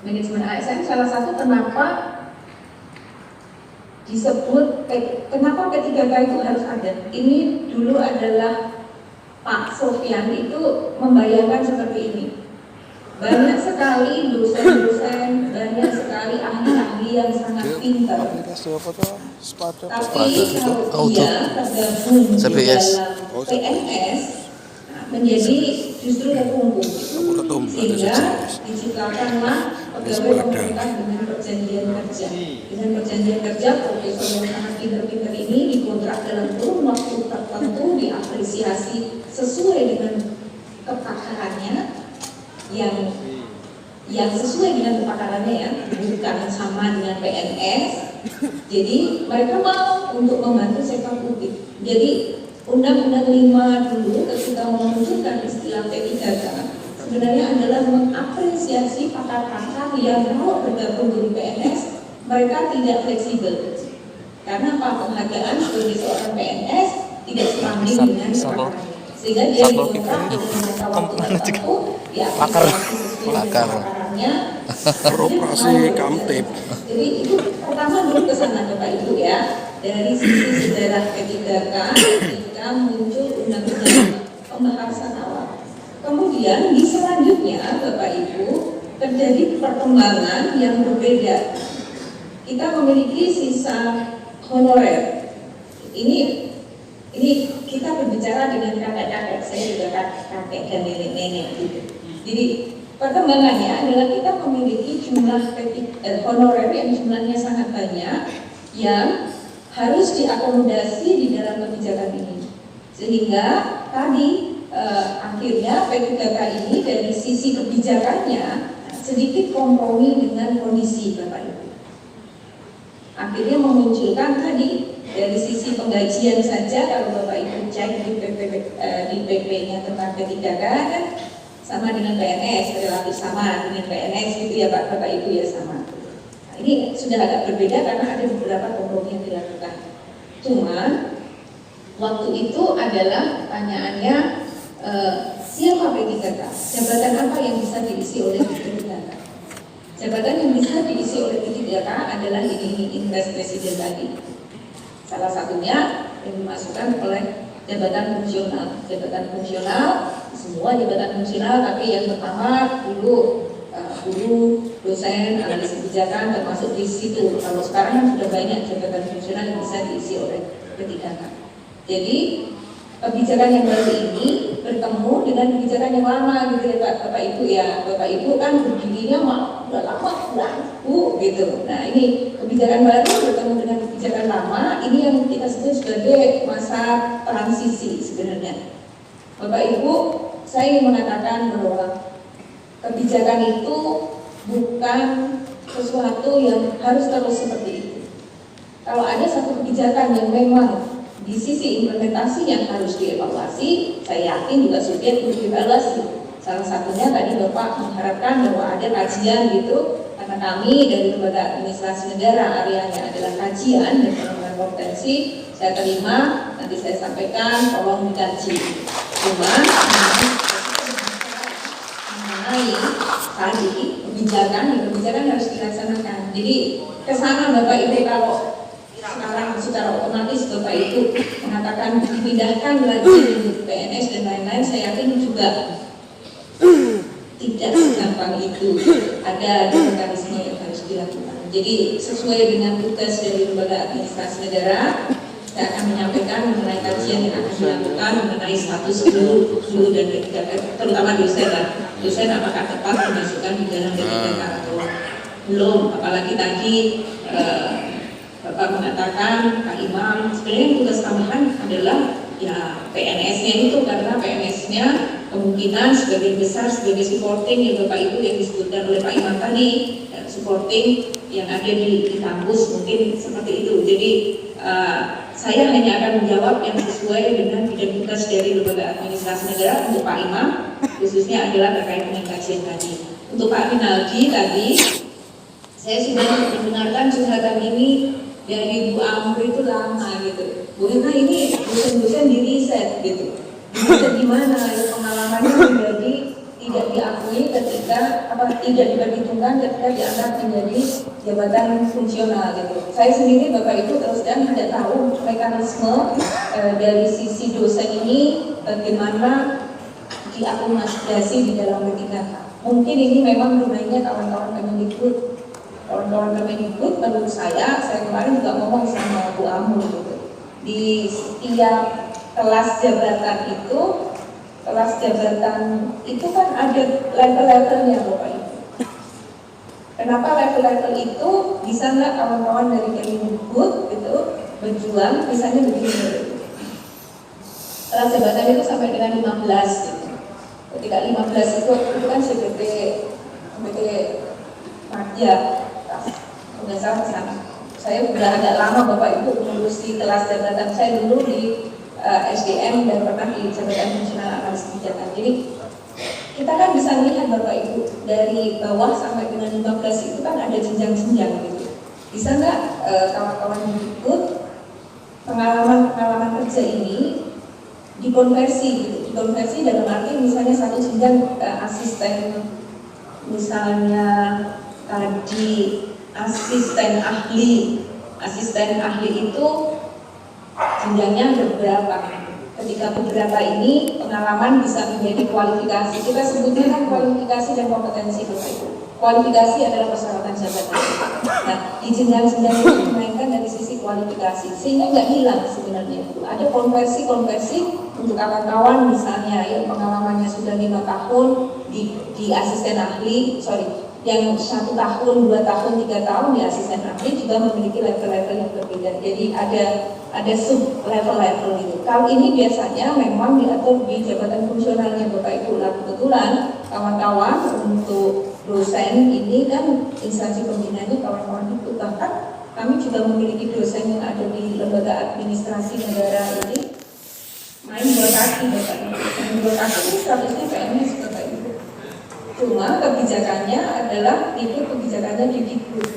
S1: Manajemen ASN salah satu kenapa disebut kenapa P3K itu harus ada. Ini dulu adalah Pak Sofyan itu membayangkan seperti ini. Banyak sekali dosen-dosen, banyak sekali ahli-ahli yang sangat pintar. Tapi kalau dia tergabung di dalam PNS, menjadi justru terkungkung. Sehingga diciptakanlah pegawai pemerintah dengan perjanjian kerja. Dengan perjanjian kerja, profesor yang sangat pintar-pintar ini dikontrak dalam kurun waktu tertentu, diapresiasi sesuai dengan kepakarannya, yang sesuai dengan kepakarannya ya, bukan sama dengan PNS. Jadi mereka mau untuk membantu sektor publik. Jadi Undang-Undang 5 dulu ketika memunculkan istilah P3K sebenarnya adalah mengapresiasi pakar-pakar yang kalau bergabung di PNS mereka tidak fleksibel. tanpa penghargaan sebagai seorang PNS tidak sebanding dengan perkaranya. Sehingga dia dikontrak dengan jangka waktu tertentu, dia akan sesuai dengan perkaranya.
S7: Operasi Kamtip.
S1: Jadi itu pertama dulu kesana Bapak Ibu ya, dari sisi sejarah P3K ketika muncul undang-undang pembahasan awal. Kemudian di selanjutnya Bapak Ibu terjadi perkembangan yang berbeda. Kita memiliki sisa honorer. Ini kita berbicara dengan kakek-kakek, saya juga kakek dan nenek-nenek gitu. Jadi perkembangannya adalah kita memiliki jumlah honorer yang jumlahnya sangat banyak yang harus diakomodasi di dalam kebijakan ini. Sehingga tadi akhirnya P3K ini dari sisi kebijakannya sedikit kompromi dengan kondisi Bapak Ibu. Akhirnya memunculkan tadi dari sisi penggajian saja, kalau Bapak Ibu cek di PP-nya tentang P3K kan sama dengan PNS, relatif sama dengan PNS gitu ya Bapak Ibu ya sama. Nah, ini sudah agak berbeda karena ada beberapa kompromi yang dilakukan. Cuman waktu itu adalah pertanyaannya siapa P3K? Jabatan apa yang bisa diisi oleh P3K? Jabatan yang bisa diisi oleh P3K adalah ini Impres Presiden tadi. Salah satunya yang dimasukkan oleh jabatan fungsional. Jabatan fungsional, semua jabatan fungsional, tapi yang pertama dulu guru, dosen, analis kebijakan termasuk di situ. Kalau sekarang kan sudah banyak jabatan fungsional yang bisa diisi oleh P3K. Jadi kebijakan yang baru ini bertemu dengan kebijakan yang lama gitu ya Bapak Ibu ya. Bapak Ibu kan berdirinya udah lama gitu. Nah ini kebijakan baru bertemu dengan kebijakan lama, ini yang kita sebut sebagai masa transisi sebenarnya. Bapak Ibu, saya ingin mengatakan bahwa kebijakan itu bukan sesuatu yang harus terus seperti itu. Kalau ada satu kebijakan yang memang di sisi implementasi yang harus dievaluasi, saya yakin juga subjek untuk dievaluasi. Salah satunya tadi Bapak mengharapkan bahwa ada kajian gitu, karena kami dari Lembaga Administrasi Negara areanya adalah kajian dan pengembangan kompetensi. Saya terima, nanti saya sampaikan, tolong dikaji. Cuma mengenai tadi kebijakan harus dilaksanakan. Jadi kesana Bapak Ibu kalau sekarang secara otomatis Bapak Ibu mengatakan dipindahkan lagi di PNS dan lain-lain, saya yakin juga tidak segampang itu. Ada mekanisme yang harus dilakukan. Jadi sesuai dengan tugas dari Lembaga Administrasi Negara, saya akan menyampaikan mengenai kajian yang akan dilakukan mengenai status guru dan P3K, terutama dosen apakah tepat dimasukkan di dalam P3K atau belum. Apalagi tadi Bapak mengatakan, Pak Imam, sebenarnya tugas tambahan adalah ya PNS-nya itu, karena PNS-nya kemungkinan sebagian besar sebagai supporting ya Bapak Ibu yang disebutkan oleh Pak Imam tadi, ya, supporting yang ada di kampus mungkin seperti itu. Jadi saya hanya akan menjawab yang sesuai dengan bidang tugas dari Lembaga Administrasi Negara. Untuk Pak Imam khususnya adalah terkait dengan kajian tadi. Untuk Pak Rinaldi tadi, saya sudah mendengarkan curhatan ini dari Bu Amr itu lama gitu. Bu Ena ini dosen-dosen di riset gitu. Riset gimana? Ya, pengalamannya menjadi tidak diakui ketika tidak diperhitungkan ketika dianggap menjadi jabatan fungsional gitu. Saya sendiri Bapak Ibu terus terang tidak tahu mekanisme dari sisi dosen ini bagaimana diakomodasi di dalam P3K. Mungkin ini memang domainnya kawan-kawan Kemendikbud. Kawan-kawan Kemendikbud menurut saya kemarin juga ngomong sama Bu Amur gitu. Di setiap kelas jabatan itu kan ada level-levelnya Bapak Ibu. Kenapa level-level itu bisa nggak kawan-kawan dari Kemendikbud gitu berjuang misalnya begini. Kelas jabatan itu sampai dengan 15 gitu. Ketika 15 itu kan CBT Madya, nggak salah sana. Saya sudah agak lama Bapak Ibu mengurusi kelas jabatan. Saya dulu di SDM dan pernah di jabatan fungsional analis kebijakan. Jadi kita kan bisa melihat Bapak Ibu dari bawah sampai dengan 15 itu kan ada jenjang-jenjang gitu. Bisa nggak kawan-kawan ikut dikonversi gitu. Dikonversi dalam arti misalnya satu jenjang asisten, misalnya tadi asisten ahli itu jenjangnya ada beberapa. Ketika beberapa ini pengalaman bisa menjadi kualifikasi. Kita sebutnya kan kualifikasi dan kompetensi Bapak Ibu. Kualifikasi adalah persyaratan jabatan. Nah, di jenjang-jenjang itu dimainkan dari sisi kualifikasi, sehingga nggak hilang sebenarnya itu. Ada konversi untuk kawan-kawan misalnya yang pengalamannya sudah 5 tahun di asisten ahli, yang 1 tahun, 2 tahun, 3 tahun di asisten ahli juga memiliki level-level yang berbeda. Jadi ada sub level-level itu. Kalau ini biasanya memang diatur di jabatan fungsionalnya Bapak Ibu. Nah, kebetulan kawan-kawan untuk dosen ini kan instansi pembina itu kawan-kawan itu, bahkan kami juga memiliki dosen yang ada di lembaga administrasi negara ini main 2 kaki Bapak Ibu. Main 2 kaki ini statusnya PNS Bapak Ibu. Cuma kebijakannya adalah itu kebijakannya di Dikbud.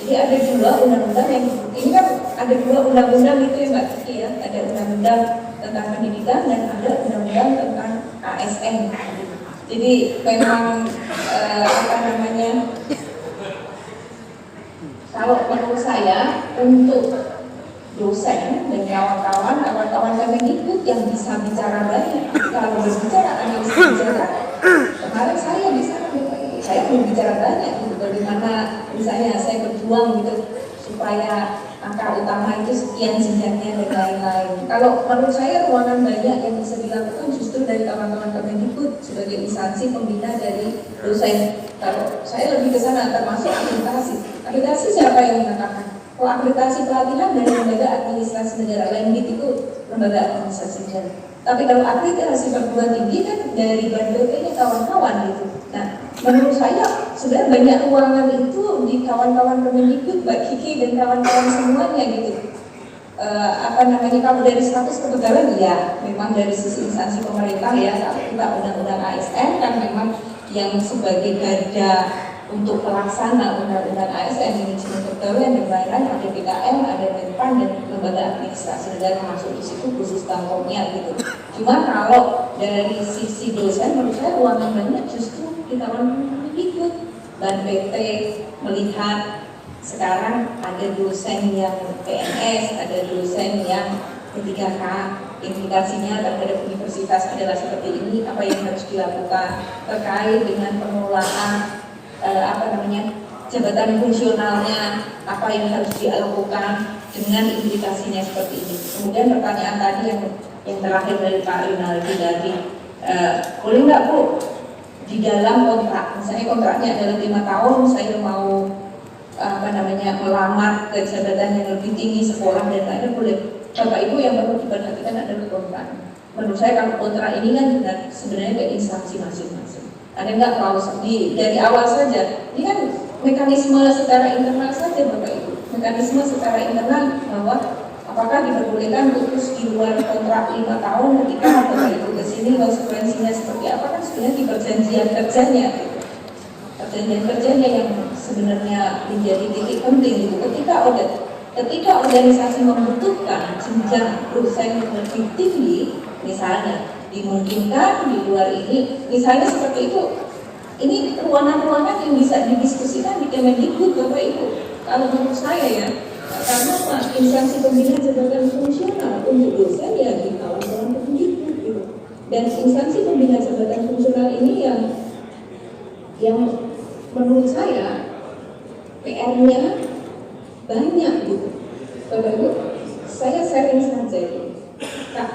S1: Jadi ada 2 undang-undang yang ini kan ada 2 undang-undang itu ya Mbak Kiki ya. Ada undang-undang tentang pendidikan dan ada undang-undang tentang ASN. Jadi memang kalau menurut saya untuk dosen dan kawan-kawan Kemendikbud yang bisa bicara banyak. Kalau berbicara analis kebijakan, kemarin saya di sana saya berbicara banyak gitu, bagaimana misalnya saya berjuang gitu supaya angka utama itu sekian jenjangnya dan lain-lain. Kalau menurut saya ruangan banyak yang bisa dilakukan justru dari kawan-kawan Kemendikbud sebagai instansi pembina dari dosen. Kalau saya lebih ke sana termasuk akreditasi. Akreditasi siapa yang mengatakan? Kalau akreditasi pelatihan dari lembaga administrasi negara, LEMDIT itu lembaga administrasi negara. Tapi kalau akreditasi perguruan tinggi kan dari BPN kawan-kawan gitu. Nah, menurut saya sebenarnya banyak ruangan itu di kawan-kawan Kemendikbud, Mbak Kiki dan kawan-kawan semuanya gitu. Kalau dari status kepegawaian ya memang dari sisi instansi pemerintah ya, kalau kita undang-undang ASN kan memang yang sebagai garda untuk pelaksana undang-undang ASN, manajemen kepegawaian dan lain-lain, ada BKN, ada Menpan dan lembaga administrasi negara masuk di situ khusus Bangkomnya gitu. Cuma kalau dari sisi dosen menurut saya ruangan banyak justru di kawan-kawan ikut dan PT melihat sekarang ada dosen yang PNS, ada dosen yang P3K, implikasinya terhadap universitas adalah seperti ini, apa yang harus dilakukan terkait dengan pengelolaan jabatan fungsionalnya, apa yang harus dilakukan dengan implikasinya seperti ini. Kemudian pertanyaan tadi yang terakhir dari Pak Rinaldi tadi, boleh nggak Bu di dalam kontrak, misalnya kontraknya adalah 5 tahun, saya mau melamar ke jabatan yang lebih tinggi, sekolah dan lain-lain, boleh. Bapak Ibu yang perlu diperhatikan adalah kontrak. Menurut saya kalau kontrak ini kan sebenarnya ke instansi masing-masing. Ada nggak klausul dari awal saja? Ini kan mekanisme secara internal saja Bapak Ibu. Mekanisme secara internal bahwa apakah diperbolehkan putus di luar kontrak 5 tahun ketika Bapak Ibu ke sini konsekuensinya seperti apa, kan sebenarnya di perjanjian kerjanya gitu. Perjanjian kerjanya yang sebenarnya menjadi titik penting gitu. Ketika organisasi membutuhkan jenjang dosen yang lebih tinggi, misalnya dimungkinkan di luar ini, misalnya seperti itu, ini ruangan-ruangan yang bisa didiskusikan di Kemendikbud Bapak Ibu. Kalau menurut saya ya, karena instansi pembina jabatan fungsional untuk dosen ya di kawan-kawan Kemendikbud gitu. Dan instansi pembina jabatan fungsional ini yang menurut saya PR-nya banyak gitu. Bapak Ibu, saya sharing saja gitu.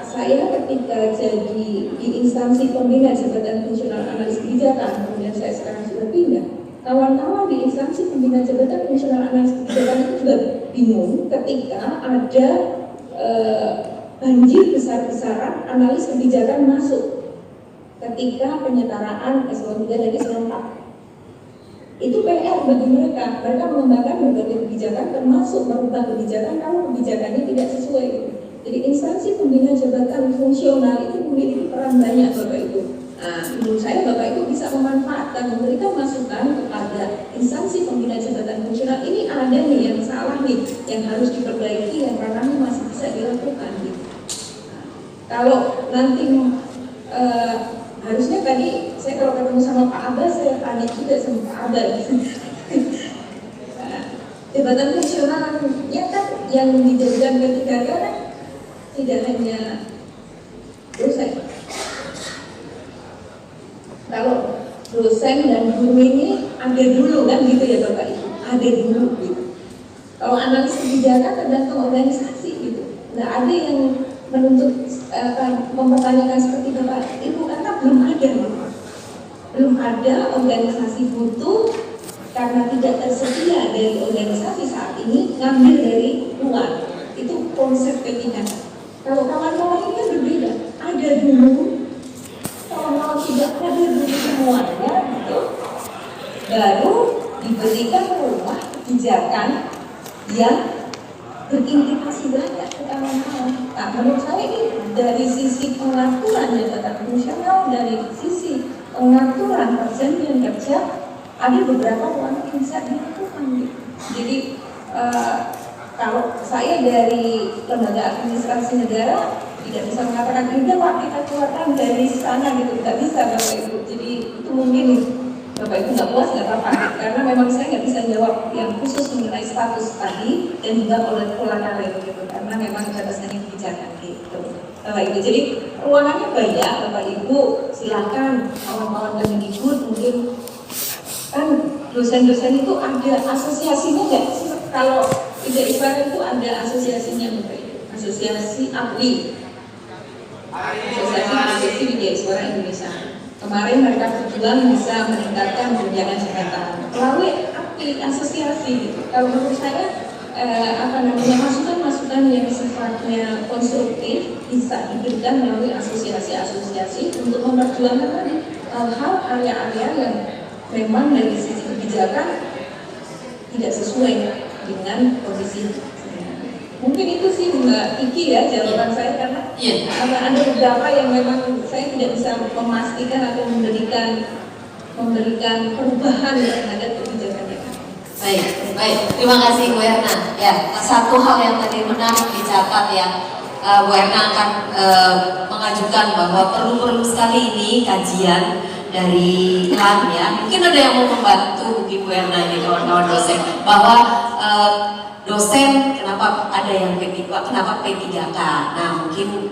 S1: Saya ketika jadi di instansi pembina jabatan fungsional analis kebijakan, kemudian saya sekarang sudah pindah, kawan-kawan di instansi pembina jabatan fungsional analis kebijakan itu juga bingung ketika ada banjir besar-besaran analis kebijakan masuk ketika penyetaraan eselon 3 dan eselon 4. Itu PR bagi mereka mengembangkan berbagai kebijakan termasuk merubah kebijakan kalau kebijakannya tidak sesuai gitu. Jadi instansi pembina jabatan fungsional itu memiliki peran banyak Bapak Ibu. Nah, menurut saya Bapak Ibu bisa memanfaatkan, memberikan masukan kepada instansi pembina jabatan fungsional. Ini ada nih yang salah nih, yang harus diperbaiki, yang ranahnya masih bisa dilakukan gitu. Nah, Kalau nanti harusnya tadi saya kalau ketemu sama Pak Abbas, saya tanya juga sama Pak Abbas. Jabatan fungsionalnya kan yang dijadikan P3K kan tidak hanya dosen. Kalau dosen dan guru ini ada dulu kan gitu ya Bapak Ibu, ada dulu gitu. Kalau analis kebijakan tergantung organisasi gitu. Nggak ada yang menuntut mempertanyakan seperti Bapak Ibu karena belum ada, belum ada organisasi butuh karena tidak tersedia dari organisasi saat ini ngambil dari luar. Itu konsep P3K. Kalau kawan-kawan ini kan berbeda, ada dulu, kawan-kawan tidak ada dulu semuanya gitu, baru diberikan rumah kebijakan yang berimplikasi banyak ke kawan-kawan. Nah, menurut saya ini dari sisi pengaturan jabatan fungsional, dari sisi pengaturan perjanjian kerja, ada beberapa ruang yang bisa dilakukan gitu. Jadi kalau saya dari lembaga administrasi negara tidak bisa mengatakan ini Pak kita keluarkan dari sana gitu, tidak bisa Bapak Ibu. Jadi itu mungkin Bapak Ibu nggak puas nggak apa-apa, karena memang saya nggak bisa jawab yang khusus mengenai status tadi dan juga oleh lain gitu, karena memang batasannya kebijakan gitu. Bapak Ibu, jadi ruangannya banyak Bapak Ibu, silakan kawan-kawan Kemendikbud mungkin kan dosen-dosen itu ada asosiasinya nggak? Kalau tidak Islam itu ada asosiasinya Bapak Ibu, asosiasi API, asosiasi profesi Widya Iswara Indonesia. Kemarin mereka berjuang bisa meningkatkan tunjangan jabatan melalui API, asosiasi gitu. Kalau menurut saya masukan-masukan yang sifatnya konstruktif bisa diberikan melalui asosiasi-asosiasi untuk memperjuangkan hal area-area yang memang dari sisi kebijakan tidak sesuai dengan kondisi. Mungkin itu sih Mbak Kiki ya jawaban saya, karena ada beberapa yang memang saya tidak bisa memastikan atau memberikan perubahan terhadap kebijakan yang ada.
S2: Baik, terima kasih Bu Erna. Ya, satu hal yang tadi menarik dicatat ya, Bu Erna akan mengajukan bahwa perlu sekali ini kajian dari LAN ya. Mungkin ada yang mau membantu mungkin Bu Erna ini kawan-kawan dosen bahwa dosen kenapa ada yang P3K, kenapa P3K. Nah mungkin